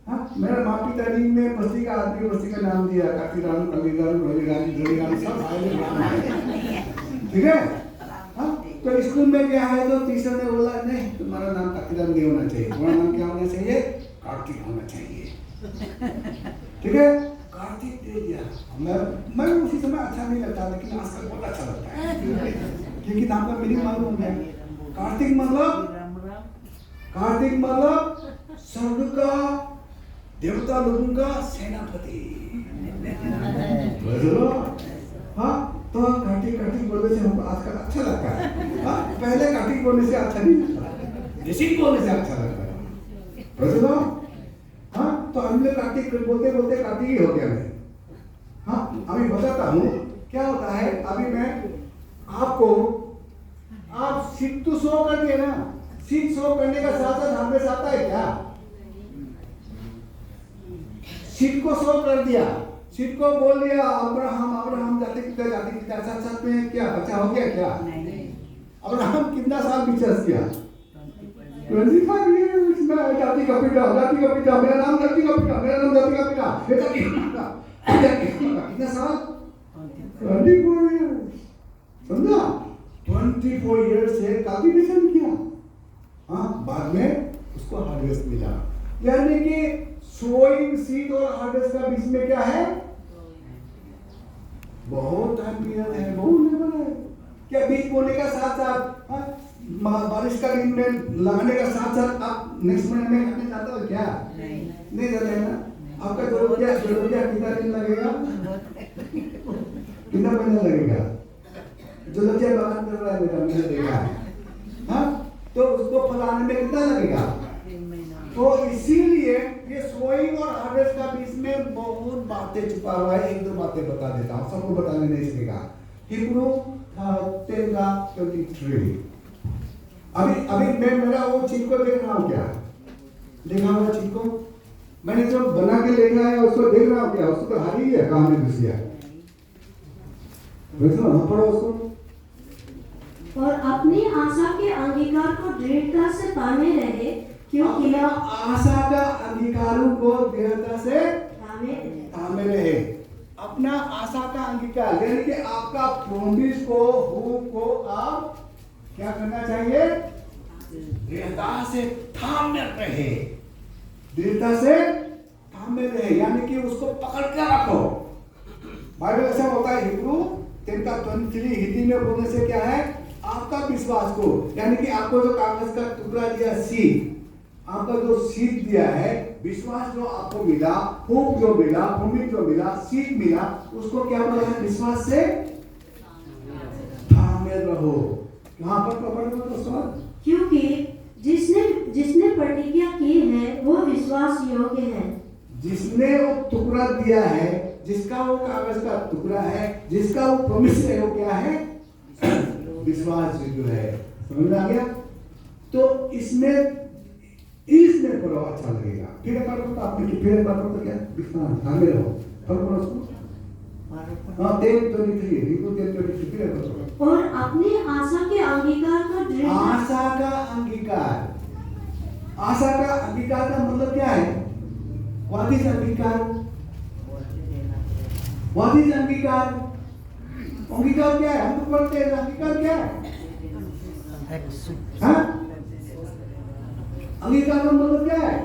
हाँ, मेरा माता पिता जी ने बस्ती का आदमी बस्ती का नाम दिया, काटीराम, कलीराम, रविराम, सब आए नाम है, ठीक है? हाँ, तो स्कूल में क्या है तो टीचर ने बोला नहीं, तुम्हारा नाम काटीराम नहीं होना चाहिए, तुम्हारा नाम क्या होना चाहिए? कार्तिक होना चाहिए, ठीक है? कार्तिक दे दिया। मैं उसी समय अच्छा नहीं लगता, लेकिन आजकल बहुत अच्छा लगता है, क्योंकि नाम का मीनिंग मालूम है। कार्तिक मतलब स्वर्ग का देवता लोगों का सेनापति। हाँ, तो कार्तिक बोलने से हमको आजकल अच्छा लगता है। हाँ, पहले कार्तिक बोलने से अच्छा नहीं लगता, ऋषि बोलने से अच्छा लगता है। हाँ, तो हम लोग कार्तिक बोलते बोलते कार्तिक ही हो गया मैं। हाँ, अभी बताता हूँ क्या होता है। अभी मैं आपको, आप सीट तो शो कर दिए ना, सीट शो करने का साथ साथ हमें आता है क्या? सीट को शो कर दिया, सीट को बोल दिया अब्राहम जाति पिता, साथ साथ में क्या बच्चा हो गया क्या? अब्राहम कितना साल बिचर्स किया? 25 years में जाति का पिता, मेरा नाम जाति का पिता, कितना साल? 24 years, समझा? 24 years से कल्टीवेशन किया। हाँ, बाद में उसको हार्वेस्ट मिला, यानी कि सोइंग सीड और हार्वेस्ट का बीच में क्या है? बहुत टाइम पीरियड है, बहुत लेवल है। क्या बीज बोने का साथ साथ, बारिश का दिन में लगाने का साथ साथ आप नेक्स्ट महीने में करने चाहते हो क्या? नहीं जाते हैं ना। आपका जरूरत कितना दिन लगेगा? कितना महीना लगेगा? जो लज्जा बगान कर रहा है मेरा, मैंने देखा है, हाँ, तो उसको फलाने में कितना लगेगा? तो इसीलिए ये सोइंग और हार्वेस्ट का बीच में बहुत बातें छुपा हुआ है। एक दो बातें बता देता हूँ, सबको बताने नहीं सकेगा। हिब्रू 10:23। अभी मैं मेरा वो चीज को देख रहा हूँ क्या? देखा हुआ चीज को मैंने जो बना के लेकर आया उसको देख रहा हूँ क्या? उसको तो हारी है, कहाँ में घुस गया? पढ़ो उसको। और अपनी आशा के अंगीकार को दृढ़ता से थामे रहे, क्योंकि अपना आशा का अंगीकारों को दृढ़ता से थामे रहे। अपना आशा का अंगीकार यानी कि आपका प्रॉमिस को, होप को आप क्या करना चाहिए? दृढ़ता से थामे रहे, दृढ़ता से थामे रहे, यानी कि उसको पकड़ के रखो। बाइबल ऐसा होता है, हिब्रू 10:23 हिंदी में बोलने से क्या है? आपका विश्वास को, यानी कि आपको जो कागज का टुकड़ा दिया, सीड, आपका जो सीड दिया है, विश्वास जो आपको मिला, होप जो मिला, उम्मीद जो मिला, सीड मिला, उसको क्या बोला है? विश्वास से थामे रहो। वहां पर पकड़ लो तो सवाल, क्योंकि जिसने प्रतिज्ञा की है वो विश्वास योग्य है। जिसने वो टुकड़ा दिया है, जिसका वो कागज का टुकड़ा है, जिसका वो प्रॉमिस है, वो क्या है? विश्वास जो है। समझ में आ गया? तो इसमें पढ़ो, अच्छा लगेगा। फिर एक बार तो आपने कि फिर एक बार तो क्या विश्वास थामे रहो, पढ़ो उसको। हाँ 10:23 हिब्रू 10:23 फिर पढ़ो। और अपनी आशा के अंगीकार को दृढ़ता, आशा का अंगीकार, आशा का अंगीकार का मतलब क्या है? व्हाट इज अंगीकार? व्हाट इज अंगीकार? अंगीकार क्या है? हम तो पढ़ते हैं, अंगीकार क्या है? हाँ? अंगीकार का मतलब क्या है?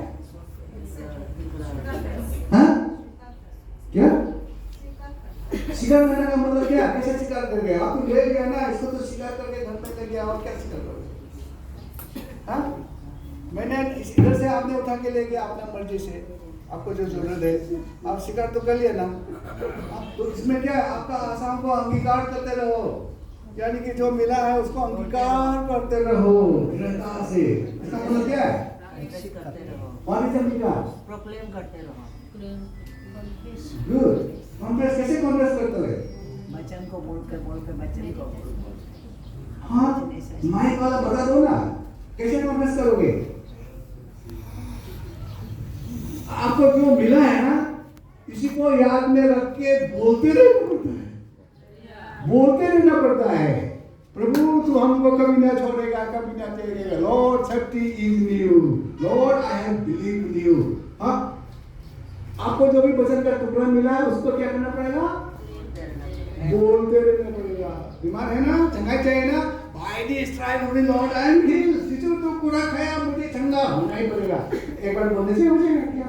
हाँ? क्या? स्वीकार करने का मतलब क्या? कैसे स्वीकार कर गया? आप तो ले गया ना, इसको तो स्वीकार करके घर पे ले गया, और क्या स्वीकार करोगे? हाँ? मैंने इधर से आपने उठा के ले गया अपना मर्जी से, आपको जो जरूरत है आप स्वीकार तो कर लिया ना। तो इसमें क्या है? आपका आशाओं को अंगीकार करते रहो, यानी कि जो मिला है उसको अंगीकार करते रहो दृढ़ता से। इसका मतलब क्या है? करते रहो, और इस अंगीकार प्रोक्लेम करते रहो। गुड। कॉन्फ्रेंस कैसे कॉन्फ्रेंस करते हैं? वचन को बोल के वचन को हाँ, माइक वाला बता दो ना, कैसे कॉन्फ्रेंस करोगे? आपको जो मिला है ना, इसी को याद में रख के बोलते रहना पड़ता है, बोलते रहना पड़ता है। प्रभु तू हमको कभी ना छोड़ेगा, कभी ना छोड़ेगा। Lord safety is new, Lord I have believe in you. हाँ, आपको जो भी वचन का टुकड़ा मिला है उसको क्या करना पड़ेगा? बोलते रहना पड़ेगा। बीमार है ना, चंगाई चाहिए ना, by the stripe of the Lord I am heeled. शिशु तो पूरा खाया, मुझे चंगा होना ही पड़ेगा। एक बार बोलने से हो जाएगा क्या?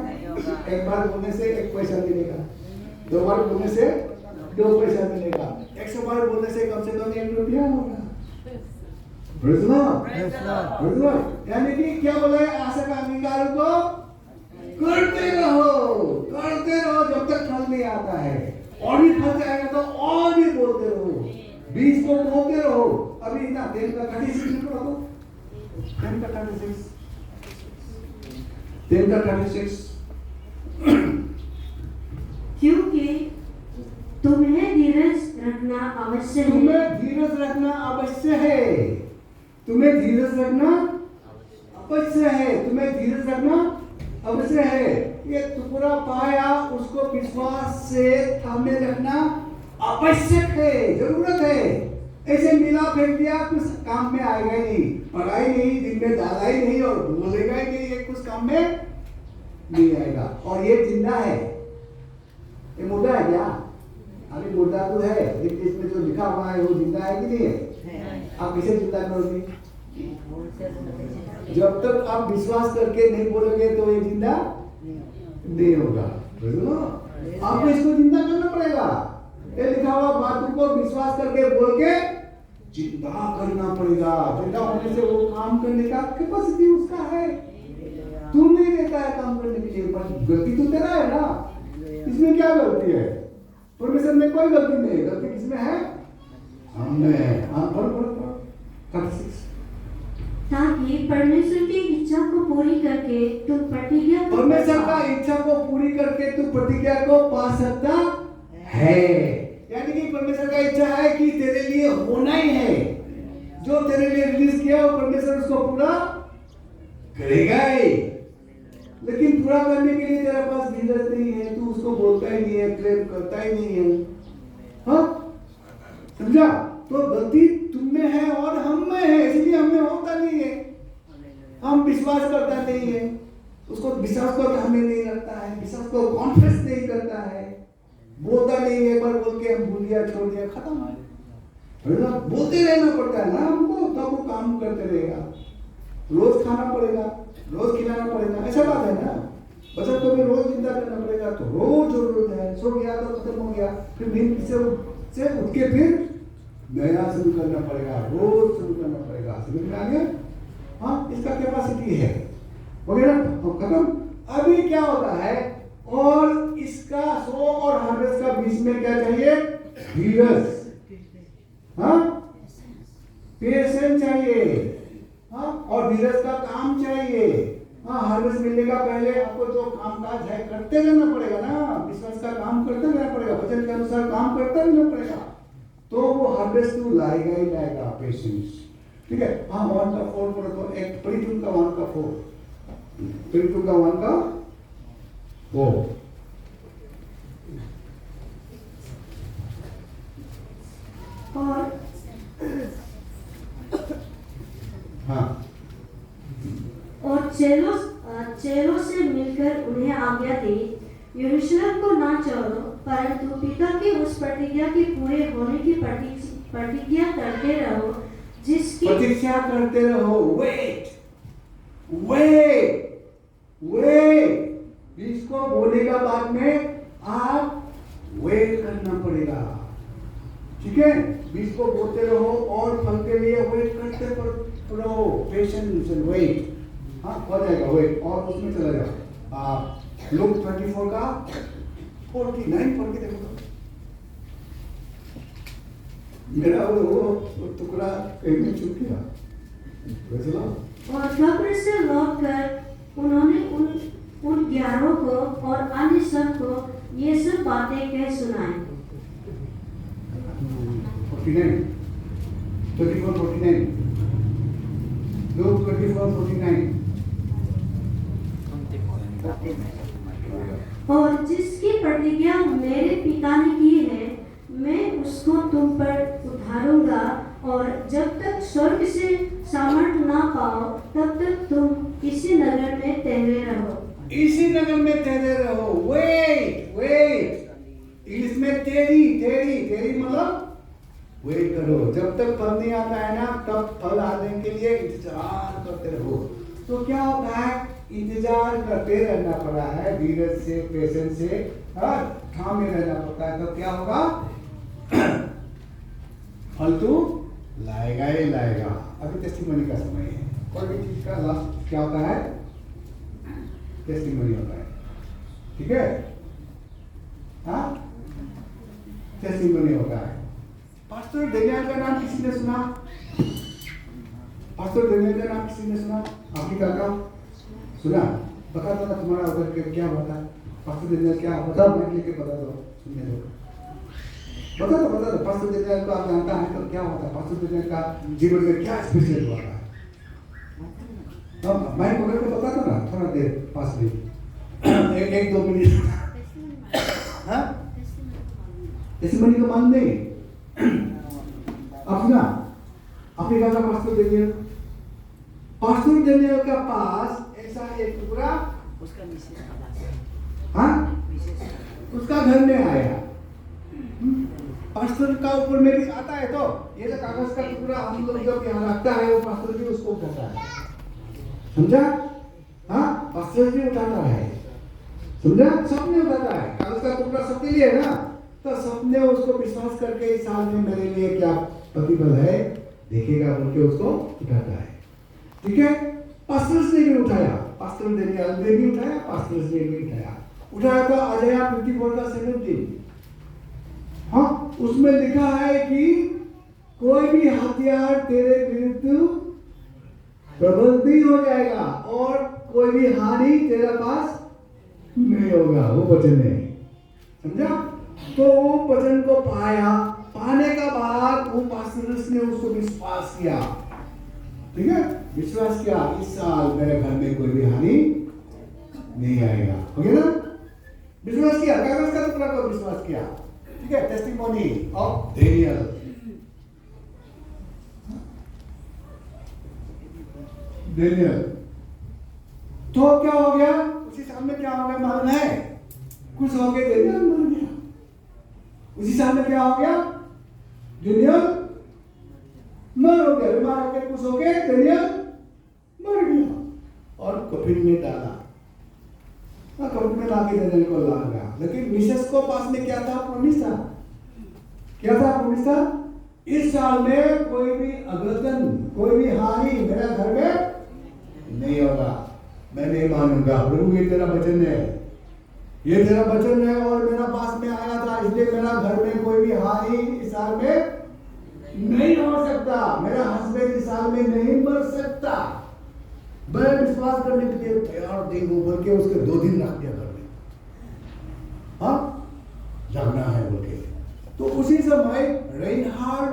एक बार बोलने से 1 पैसा मिलेगा, 2 बार बोलने से 2 पैसा मिलेगा, 100 बार बोलने से कम 1 रुपया होगा। Praise the Lord. Praise the Lord. यानी कि क्या बोला है? आशा का अंगीकार को करते रहो जब तक फल नहीं आता है। और भी फल जाएगा तो और भी बोलते रहो, 20 को बोलते रहो। अभी ना 10:36 पढ़ो तो, 10:36 क्योंकि तुम्हें धीरज रखना आवश्यक है। तुम्हें धीरज रखना आवश्यक है। तुम्हें धीरज रखना आवश्यक है। तुम्हें धीरज रखना आवश्यक है। ये टुकड़ा पाया, उसको विश्वास से थामे रखना आवश्यक है, जरूरत है। ऐसे मिला फेंक दिया, कुछ काम में आएगा ही नहीं, पढ़ाई नहीं, दिन में डाला ही नहीं और बोलेगा ही नहीं, ये कुछ काम में नहीं आएगा। और ये जिंदा है, ये मुर्दा है क्या? अभी मुर्दा तो है, लेकिन इसमें जो लिखा हुआ है वो जिंदा है कि नहीं है? आप किसे जिंदा करोगे? जब तक आप विश्वास करके नहीं बोलोगे तो ये जिंदा नहीं होगा। आपको इसको जिंदा करना पड़ेगा। ये लिखा हुआ बातों को विश्वास करके बोल के जिंदा करना पड़ेगा। जिंदा होने से वो काम करने का कैपेसिटी उसका है। तू नहीं देता है काम करने के लिए, पर गलती तो तेरा है ना, इसमें क्या गलती है? परमेश्वर में कोई गलती नहीं है, गलती किसमें है? हमने। हाँ, पढ़ो 36। ताकि परमेश्वर की इच्छा को पूरी करके तुम प्रतिज्ञा को परमेश्वर का इच्छा को पूरी करके तू प्रतिज्ञा को पा सकता है। यानी कि परमेश्वर का इच्छा है कि तेरे लिए होना ही है, जो तेरे लिए रिलीज किया वो परमेश्वर उसको पूरा करेगा ही। लेकिन पूरा करने के लिए तेरे पास धीरज नहीं है, तू उसको बोलता ही नहीं है, क्लेम करता ही नहीं है। हाँ, समझा? तो गलती तुम में है और हम में है, इसलिए हमें होता नहीं है। हम विश्वास करता नहीं है, उसको विश्वास को हमें नहीं लगता है, विश्वास को कॉन्फिडेंस नहीं करता है, बोलता नहीं है, पर बोल के हम भूल गया, छोड़ दिया, खत्म। बोलते रहना पड़ता है ना हमको, तब वो काम करते रहेगा। रोज खाना पड़ेगा, रोज खिलाना पड़ेगा, ऐसा बात है ना। बच्चा को भी रोज जिंदा करना पड़ेगा, तो रोज जरूरत है। सो गया तो खत्म हो गया, फिर नींद से उठ के फिर नया शुरू करना पड़ेगा, रोज शुरू करना पड़ेगा। समझ में आ गया? हाँ, इसका कैपेसिटी है वगैरह, खत्म। अभी क्या होता है, और इसका सो और हार्वेस्ट का बीच में क्या चाहिए? धीरज, हाँ, पेशेंस चाहिए, हाँ, और धीरज का काम चाहिए। हाँ, हार्वेस्ट मिलने का पहले आपको जो काम काज है करते रहना पड़ेगा ना, विश्वास का काम करते रहना पड़ेगा, वचन के अनुसार काम करते रहना पड़ेगा, तो वो हार्वेस्ट तू लाएगा ही लाएगा। पेशेंस, ठीक है। हाँ, 1 का 4 पढ़ो तो, एक 32 का 1 का 4, 32 का 1 का 4। और चेलों से मिलकर उन्हें आज्ञा दी, यरूशलेम को ना छोड़ो, परंतु पिता की उस प्रतिज्ञा के पूरे होने की प्रतिज्ञा करते रहो, जिसकी प्रतीक्षा करते रहो। वेट, इसको बोलने का बाद में आप वेट करना पड़ेगा, ठीक है। बीज को बोते रहो और फल के लिए वेट करते रहो, पेशेंस एंड वेट। हाँ, हो जाएगा वेट, और उसमें चला जाओ। लूक 24 का 49 पढ़ के देखो तो। मेरा वो टुकड़ा कहीं में चुप गया, वैसे ना। और कब्र से लौटकर उन्होंने उन 11 को और अन्य सब को ये सब बातें कह सुनाई। 49, 24-49, Luke 24-49। और जिसकी प्रतिज्ञा मेरे पिता ने की है, मैं उसको तुम पर उतारूंगा, और जब तक स्वर्ग से सामर्थ ना पाओ, तब तक तुम इसी नगर में ठहरे रहो। इसी नगर में ठहरे रहो। वेट, इंग्लिश में तेरी मतलब वेट करो। जब तक फल नहीं आता है ना, तब फल आने के लिए इंतजार करते रहो। तो क्या होता है, इंतजार करते रहना पड़ा है, धीरज से, पेशेंस से, थामे रहना पड़ता है। तो क्या होगा, फल तो लाएगा ही लाएगा। अभी टेस्टिमनी का समय है, कोई भी चीज का लास्ट क्या होता है, टेस्टिमनी होता है, ठीक है। हाँ, टेस्टिमनी होता है। पास्टर डेनियल का नाम किसी ने सुना? पास्टर डेनियल का नाम किसी ने सुना? अफ्रीका का सुना? बता दो ना, तुम्हारा उधर के क्या होता है? पास्टर डेनियल क्या बता, मैं लेके बता दो, सुनने दो, बता दो। पास्टर डेनियल को आप जानता है तो क्या होता है? पास्टर डेनियल का जीवन में क्या स्पेशल हुआ है? अब मैं पकड़ के बता दो ना, थोड़ा देर पास भी, एक 2 मिनट। हाँ, टेस्टिमनी को मान नहीं। अब सुना, अफ्रीका का पास्टर डेनियल का पास ऐसा एक टुकड़ा उसका घर में आया। पास्टर का ऊपर में भी आता है, तो ये जो कागज का टुकड़ा हम लोग जब यहाँ रखता है, वो पास्टर भी उसको उठाता है, समझा? हाँ, पास्टर भी उठाता है, समझा? सबने उठाता है, कागज का टुकड़ा सबके लिए है ना। तो सबने उसको विश्वास करके इस साल में मेरे लिए क्या प्रतिफल है देखेगा बोल के उसको उठाता है, ठीक है। पास्टर्स ने भी उठाया, पास्टर ने भी उठाया, पास्टर ने भी उठाया तो अजया 54 का 17। हाँ, उसमें लिखा है कि कोई भी हथियार तेरे विरुद्ध प्रबल नहीं हो जाएगा और कोई भी हानि तेरा पास नहीं होगा। वो वचन है, समझा? तो वो वचन को पाने का बाद वो पास्टर्स ने उसको विश्वास किया, ठीक है, विश्वास किया इस साल मेरे घर में कोई भी हानि नहीं आएगा। हो गया ना? विश्वास किया, कागज का टुकड़ा को विश्वास किया, ठीक है। Testimony of Daniel. तो क्या हो गया उसी साल में? क्या हो गया मालूम है? कुछ हो गया, डेनियल मर गया। उसी साल में क्या हो गया? डेनियल मर हो गया, बीमार हो गया, कुछ हो गया, डेनियल मर गया और कफिन में डाला। कफिन में लाके डेनियल को ला गया। लेकिन मिसेस को पास में क्या था? प्रॉमिस था। क्या था? प्रॉमिस था, इस साल में कोई भी अघटन, कोई भी हानि मेरा घर में नहीं होगा। मैं नहीं मानूंगा प्रभु, ये तेरा वचन है, ये तेरा वचन है और मेरा पास में आया था, इसलिए मेरा घर में कोई भी हानि इस साल में नहीं हो सकता, मेरा हस्बैंड इस साल में नहीं मर सकता। मैं विश्वास करने के लिए तैयार नहीं हूं बोल के उसके 2 दिन रख दिया घर में। हाँ, जागना है बोल के। तो उसी समय रेनहार्ड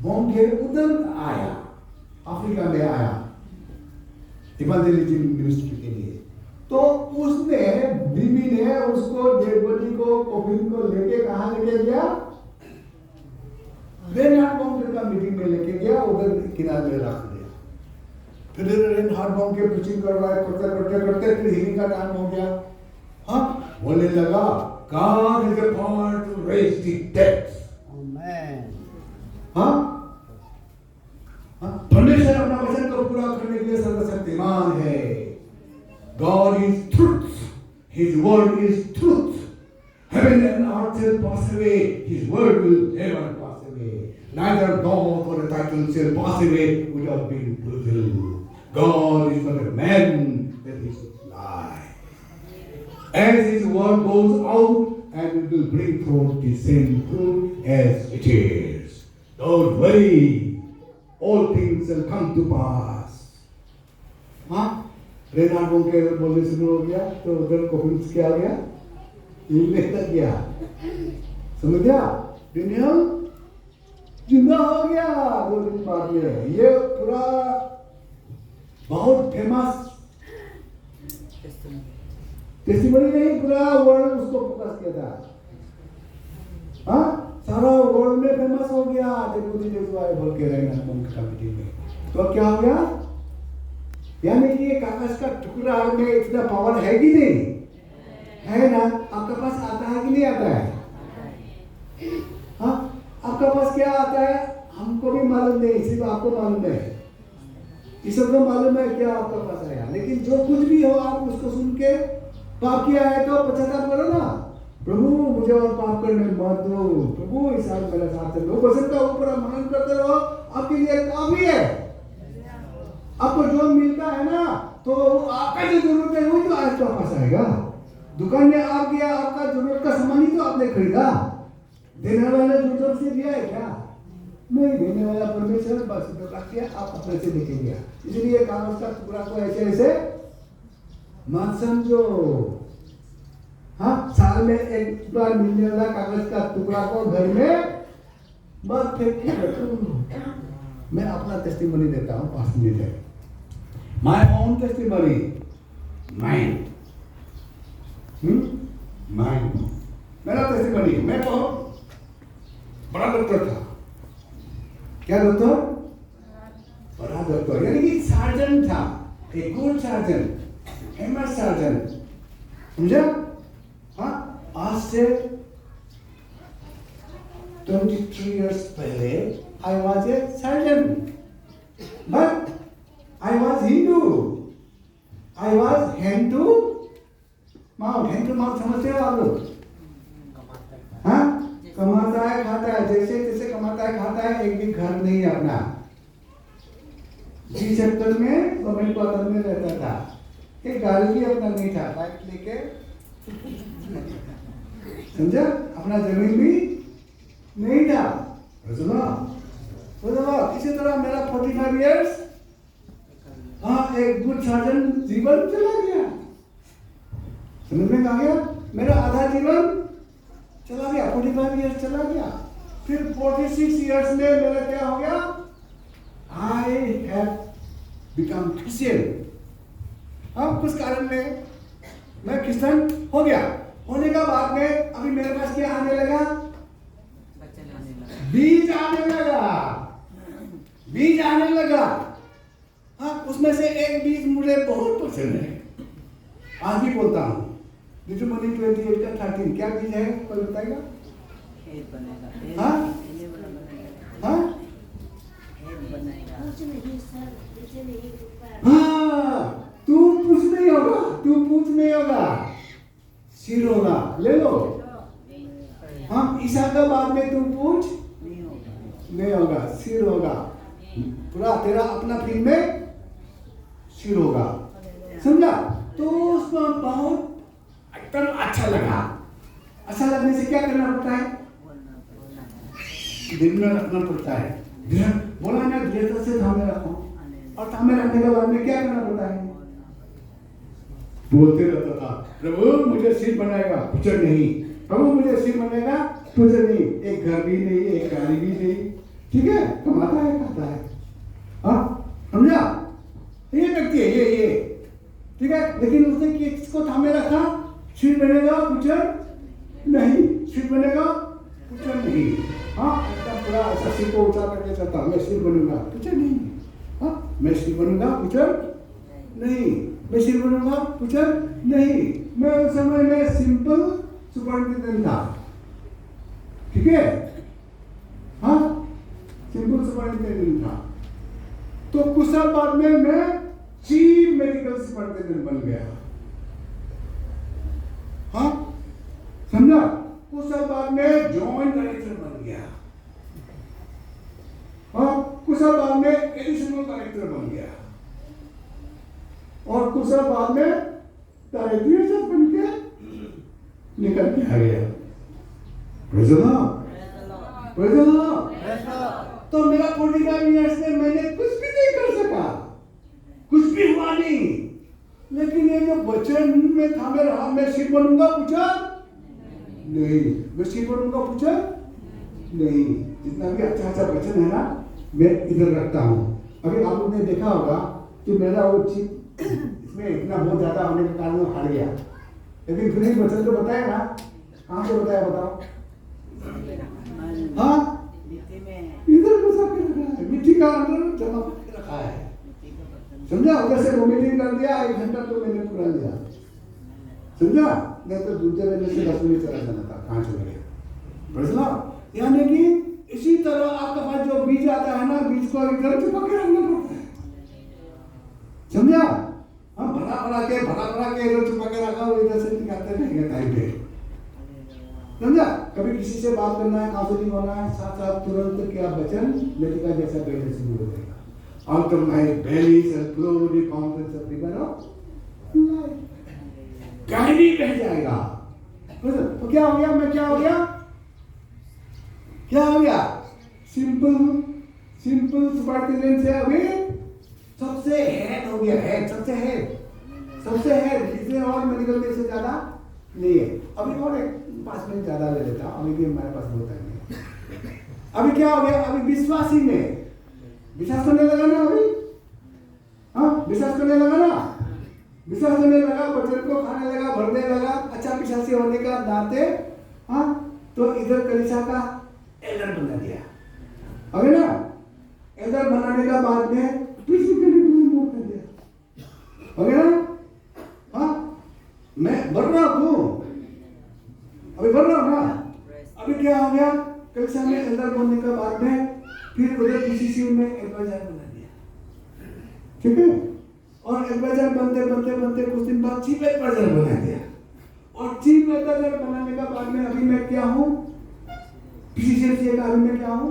बोंके उधर आया, अफ्रीका में आया इवांजेलिज्म मिनिस्ट्री के लिए। तो उसने बीबी ने उसको डेड बॉडी को, कॉफिन को लेके कहां लेके गया? रेनहार्ड बोंके का मीटिंग में लेके गया, उधर किनारे में रख दिया। फिर रेनहार्ड बोंके प्रीचिंग करवाए, करते फिर हीलिंग का टाइम हो गया। हाँ, बोलने लगा God is a power to raise the dead. Amen. हाँ? परमेश्वर अपना वचन को पूरा करने के लिए सर्वशक्तिमान है। God is truth. His word is truth. Heaven and earth will pass away. His word will never pass away. Neither God or the title shall pass away without being fulfilled. God is not a man that he should lie. As his word goes out, and it will bring forth the same fruit as it is. Don't worry, all things will come to pass. हाँ, Reinhard बोंके बोलने शुरू हो गया तो उधर coffin क्या आ गया? हिलने लग गया, समझ गया? डेनियल जिंदा हो गया 2 दिन बाद में। ये पूरा बहुत फेमस टेस्टिमनी नहीं, पूरा वर्ल्ड उसको फोकस किया था। हाँ, सारा वर्ल्ड में फेमस हो गया बोल के रेनहार्ड बोंके का मीटिंग में। तो क्या हो गया? यानी कि ये कागज का टुकड़ा में इतना पावर है कि नहीं है ना? आपके पास आता है कि नहीं आता है? हाँ, आपका पास क्या आता है हमको भी मालूम नहीं, सिर्फ आपको मालूम है। ईश्वर को मालूम है क्या आपका पास आया। लेकिन जो कुछ भी हो आप उसको सुन के पाप किया है तो पश्चाताप करो ना। प्रभु मुझे और पाप करने मत दो, प्रभु इस साल मेरे साथ चलो। वचन का ऊपर मनन करते रहो, आपके लिए काफी है। आपको जो मिलता है ना तो आपका जो जरूरत है वही तो आपके पास आएगा। दुकान में आप गया, आपका जरूरत का सामान ही तो आपने खरीदा। देने वाला जो से दिया है क्या? नहीं, देने वाला परमेश्वर, बस रख दिया, आप अपने से लेके गया। इसलिए कागज का टुकड़ा को ऐसे ऐसे मत समझो। हाँ, साल में एक बार मिलने वाला कागज का टुकड़ा को घर में मत फेंक के रखो। मैं अपना टेस्टिमनी देता हूँ 5 मिनट है। माय ओन टेस्टिमनी, माइंड मेरा टेस्टिमनी। मैं बहुत बड़ा डॉक्टर था। क्या डॉक्टर? बड़ा डॉक्टर, यानी कि सर्जन था, एक गुड सर्जन, फेमस सर्जन, समझा? हाँ, आज से 23 years पहले I was a surgeon, but I was Hindu. I was hand to mouth, समझते हो आप लोग? हाँ, कमाता है खाता है, जैसे जैसे कमाता है खाता है, एक भी घर नहीं अपना। जी सेक्टर में गवर्नमेंट क्वार्टर में रहता था। एक गाड़ी भी अपना नहीं था, बाइक लेके समझा, अपना जमीन भी नहीं था। इसी तरह मेरा 45 इयर्स एक गुड सर्जन जीवन चला गया, समझ में आ गया। मेरा आधा जीवन चला गया, 45 इयर्स चला गया। फिर 46 इयर्स में मेरा क्या हो गया, आई हैव बिकम क्रिश्चियन। कुछ कारण में मैं क्रिश्चियन हो गया। होने का बाद में अभी मेरे पास क्या आने लगा, बीज आने लगा, बीज आने लगा। उसमें से एक बीज मुझे बहुत पसंद है, आज भी बोलता हूँ। नीतिमनी 28 का 13 क्या बीज है, कोई बताएगा? तू पूछ नहीं होगा, तू पूछ नहीं होगा, सिर होगा, ले लो। ईसा का बाद में तू पूछ नहीं होगा, सिर होगा। पूरा तेरा अपना फील्ड में सिर होगा, समझा। तो उसमें बहुत एकदम अच्छा लगा। अच्छा लगने से क्या करना पड़ता है, दिल में रखना पड़ता है। बोला ना, दृढ़ता से थामे रखो, और थामे रखने के बाद में क्या करना पड़ता है, बोलते रहता था, प्रभु मुझे सिर बनाएगा, पुचर नहीं, प्रभु मुझे सिर बनाएगा, पुचर नहीं। एक घर भी नहीं, एक गाड़ी भी नहीं, ठीक है, कमाता है, खाता है। समझा, ये व्यक्ति है, ये ठीक है। लेकिन उसने किसको थामे रखा, सिर बनेगा, पुचर नहीं, सिर बनेगा, पुचर नहीं। एकदम पूरा ऐसा सिर को ऊंचा करके चलता, मैं सिर बनूंगा, पुचर नहीं। मैं सिर बनूंगा, पुचर नहीं, मैं सिर बनूंगा, पुचर नहीं। मैं उस समय में सिंपल सुपरिटेंडेंट था, ठीक है, सिंपल सुपरिटेंडेंट था। तो कुछ साल बाद में मैं चीफ मेडिकल सुपरिटेंडेंट बन गया। समझा। कुछ साल बाद में जॉइंट डायरेक्टर बन गया। कुछ साल बाद में एडिशनल डायरेक्टर बन गया, और कुछ साल बाद में डायरेक्टर बन के निकल के आ गया। Praise the Lord, praise the Lord. तो मेरा 45 इयर्स में मैंने कुछ भी नहीं कर सका, कुछ भी हुआ नहीं। लेकिन ये जो वचन में थामे रहा, मैं सिर बनूंगा, पुचर नहीं, मैं सिर बनूंगा, पुचर नहीं। जितना भी अच्छा अच्छा वचन है ना, मैं इधर रखता हूँ। अभी आप लोगों ने देखा होगा कि मेरा वो चिप इसमें इतना बहुत ज्यादा होने के कारण वो हार गया। लेकिन फिर एक वचन तो बताया ना, कहाँ से बताया, बताओ। इधर घुसा के रखा है, मिट्टी का अंदर जमा करके रखा है, समझा। उधर से वोमिटिंग कर दिया, 1 घंटा तो मैंने पूरा लिया, समझा। नहीं तो दूसरे महीने से 10 मिनट चला जाना था, कहाँ चला गया। यानी कि इसी तरह आपके पास जो बीज आता है ना, बीज को इधर छुपा के रखना पड़ता है, समझा। हम भरा के इधर छुपा के रखा, और इधर से निकालते रहेंगे टाइम पे, समझा। कभी किसी से बात करना है, काउंसलिंग होना है, साथ तुरंत क्या वचन लड़का जैसा पहले से शुरू हो जाएगा। Out of my belly shall flow the fountains of river of life. गाड़ी बह जाएगा। तो क्या हो गया, मैं क्या हो गया, क्या हो गया, सिंपल सुपरिटेंडेंट से अभी सबसे हेड हो गया, हेड, सबसे हेड। इसलिए और मेडिकल में से ज्यादा नहीं है। अभी और एक 5 मिनट ज्यादा ले लेता, अभी भी हमारे पास बहुत है। अभी क्या हो गया, अभी विश्वासी में विश्वास करने लगा ना, अभी विश्वास करने लगा ना, विश्वास करने लगा, वचन को खाने लगा, भरने लगा, अच्छा विश्वासी होने का नाते, तो इधर कलीसिया का एल्डर बना दिया। अभी ना एल्डर बनाने का बाद में किसी के लिए मोड़ कर दिया, अभी ना, मैं बढ़ रहा हूँ, अभी बढ़ रहा हूँ ना। अभी क्या हो गया, कलीसिया में एल्डर बनने के बाद में फिर उधर पीसीसी में एडवाइजर बना दिया, ठीक है। और एडवाइजर बनते कुछ दिन बाद चीफ एडवाइजर बना दिया, और चीफ एडवाइजर बनाने का बाद में अभी मैं क्या हूँ, पीसीसी का अभी मैं क्या हूँ,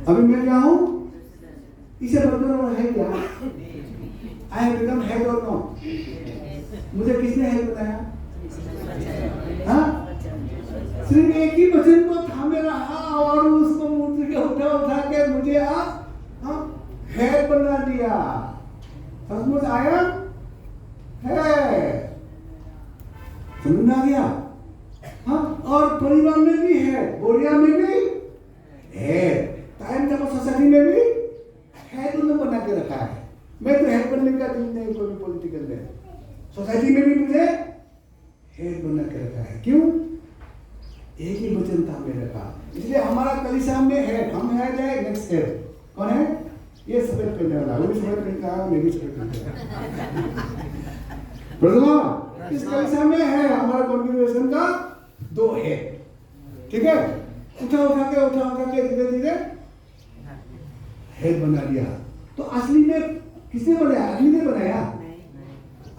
अभी मैं क्या हूँ? इसे बदलना है क्या? आई हैव बिकम हेड और नॉट? मुझे किसने हेड बनाया? हाँ? सिर्फ एक ही वचन को थामे रहा और उसको मूर्ति के उठा के मुझे हेड बना दिया। सचमुच आया है, समझ में आ गया? हाँ, और परिवार में भी है, बोरिया में भी है, टाइम जब सोसाइटी में भी है, दोनों बना के रखा है। मैं तो हेड बनने का दिल नहीं कोई पॉलिटिकल में, सोसाइटी में भी मुझे हेड बना के रखा है। क्यों? एक ही वचन था मेरे का, इसलिए हमारा कलीसिया में है, हम है जाए नेक्स्ट हेड कौन है? ये सफेद पहनने वाला, वो भी सफेद पहनता है, मैं भी सफेद पहनता हूँ। इस कलीसिया में है हमारा कॉन्ग्रेगेशन का 2 हेड, ठीक है? उठा के धीरे धीरे हेड बना दिया। तो असली में किसने बनाया? आदमी ने बनाया?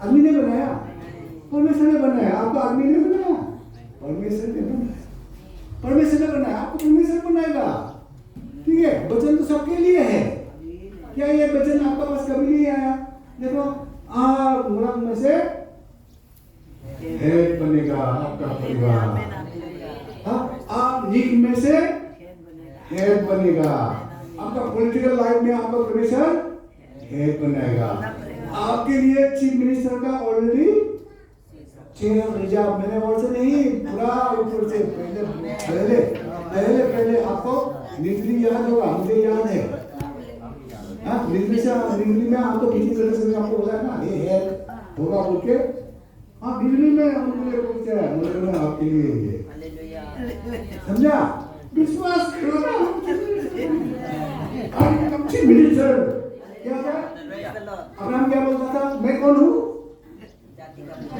आदमी ने बनाया? परमेश्वर ने बनाया। आपको आदमी ने बनाया? परमेश्वर ने बनाया। परमेश्वर ने बनाया, आपको परमेश्वर बनाएगा। ठीक है? वचन तो सबके लिए है। क्या ये वचन आपका पास कभी नहीं आया? देखो, मुराद में से हेड बनेगा आपका परिवार। आप लीग में से हेड बनेगा। आपका पॉलिटिकल लाइफ में आपका प्रोफेसर हेड बनाएगा। आपके लिए चीफ मिनिस्टर का ऑलरेडी चेयर रिजर्व, मैंने वर्ड से नहीं, पूरा ऊपर से पहले आपको निचली याद होगा, मुझे याद है। निचली में आपको किसी तरह से आपको बोला ना ये हेड होगा बोल के, बिजली में उनके लिए कुछ है, मुझे में आपके लिए ये समझा? विश्वास करो ना। चीफ मिनिस्टर क्या था? अब्राहम क्या बोलता था? मैं कौन हूँ?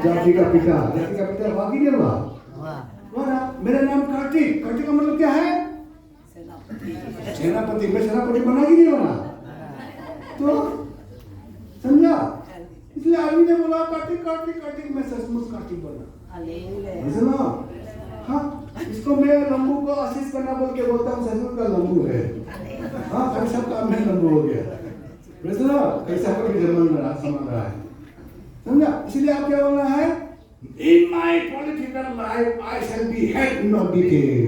जाति का पिता। जाति का पिता वाकई नहीं हुआ। मेरा नाम कार्तिक। कार्तिक का मतलब क्या है? सेनापति। मैं सेनापति बना कि नहीं बना? तो समझा? इसलिए आदमी ने बोला कार्तिक, मैं सचमुच कार्तिक बना। हाँ, इसको मैं लंबू को आशीष करना बोल के बोलता हूँ, सचमुच का लंबू है। हाँ, कभी सब काम में लंबू हो गया। कैसा कभी जन्म समझ रहा है, समझा? इसलिए आप क्या बोलना है? In my political life, I shall be head, not be tail.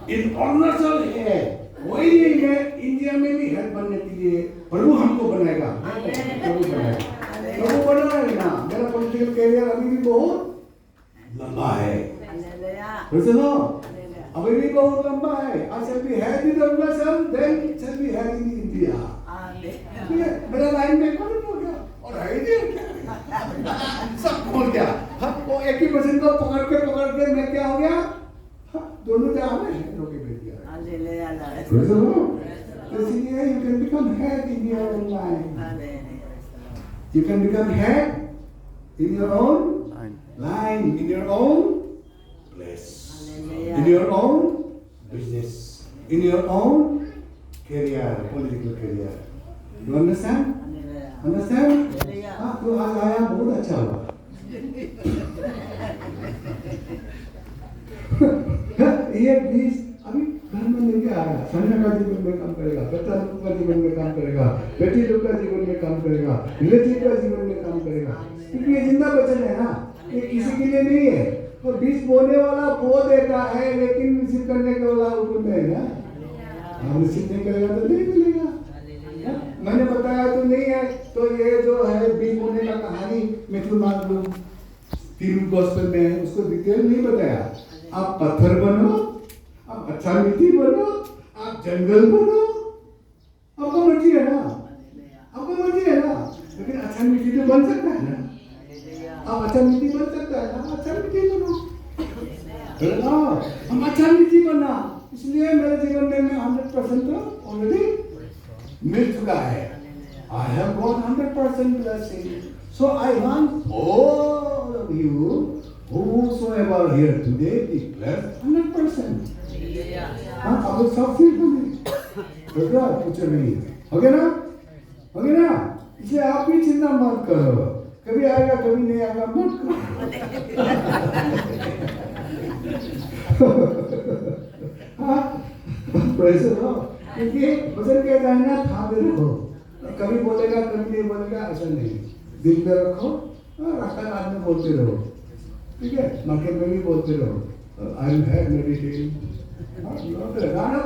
In Arunachal है, वही है, इंडिया में भी हेड बनने के लिए प्रभु हमको बनाएगा। प्रभु बनाएगा ना। मेरा पॉलिटिकल कैरियर अभी भी बहुत लंबा है, अभी भी बहुत लंबा है। I shall be head in Arunachal, then shall be head in India। मेरा लाइन में कौन हो गया? और सब खोल गया। वो एक ही वचन को पकड़ के मैं क्या हो गया? दोनों क्या हो गए? रोके बैठ गया। इसलिए you can become head in your own line. You can become head in your own line, in your own place, in your own business, in your own career, political career. You understand? Understand? हाँ, तो आज आया बहुत अच्छा हुआ। ये 20 अभी घर में लेके आया। संजना का जीवन में काम करेगा, बच्चा लोग का जीवन में काम करेगा, बेटी लोग का जीवन में काम करेगा, रिलेटिव का जीवन में काम करेगा। क्योंकि ये जिंदा वचन है ना, ये किसी के लिए नहीं है। तो 20 बोने वाला बो देता है, लेकिन रिसीव करने के वाला ऊपर में है ना। हम रिसीव नहीं करेगा तो नहीं मिलेगा। मैंने बताया तो नहीं है, तो ये जो है 20 बोने का कहानी मैथ्यू मार्क 3 गॉस्पेल में है, उसको डिटेल नहीं बताया। आप पत्थर बनो, आप अच्छा मिट्टी बनो, आप जंगल बनो, आपको मर्जी है ना, आपको मर्जी है ना। लेकिन अच्छा मिट्टी तो बन सकता है ना, आप अच्छा मिट्टी बन सकता है ना, अच्छा मिट्टी बनो। हम अच्छा मिट्टी बना, इसलिए मेरे जीवन में मैं 100% तो ऑलरेडी मिल चुका है। I have got 100% blessing. So I want all of you, whosoever here today, be blessed 100%. हाँ, आप लोग सब फील करें, कुछ नहीं, हो गया ना? हो गया ना? इसलिए आप भी चिंता मत करो, कभी आएगा कभी नहीं आएगा मत करो। हाँ, प्रेज़ द लॉर्ड। क्योंकि वजन कहता है ना था में रखो, कभी बोलेगा कभी नहीं बोलेगा ऐसा नहीं, दिल में रखो और रास्ता रात में बोलते रहो, ठीक है, मार्केट में भी बोलते रहो, आई हैव मेडिटेशन गाना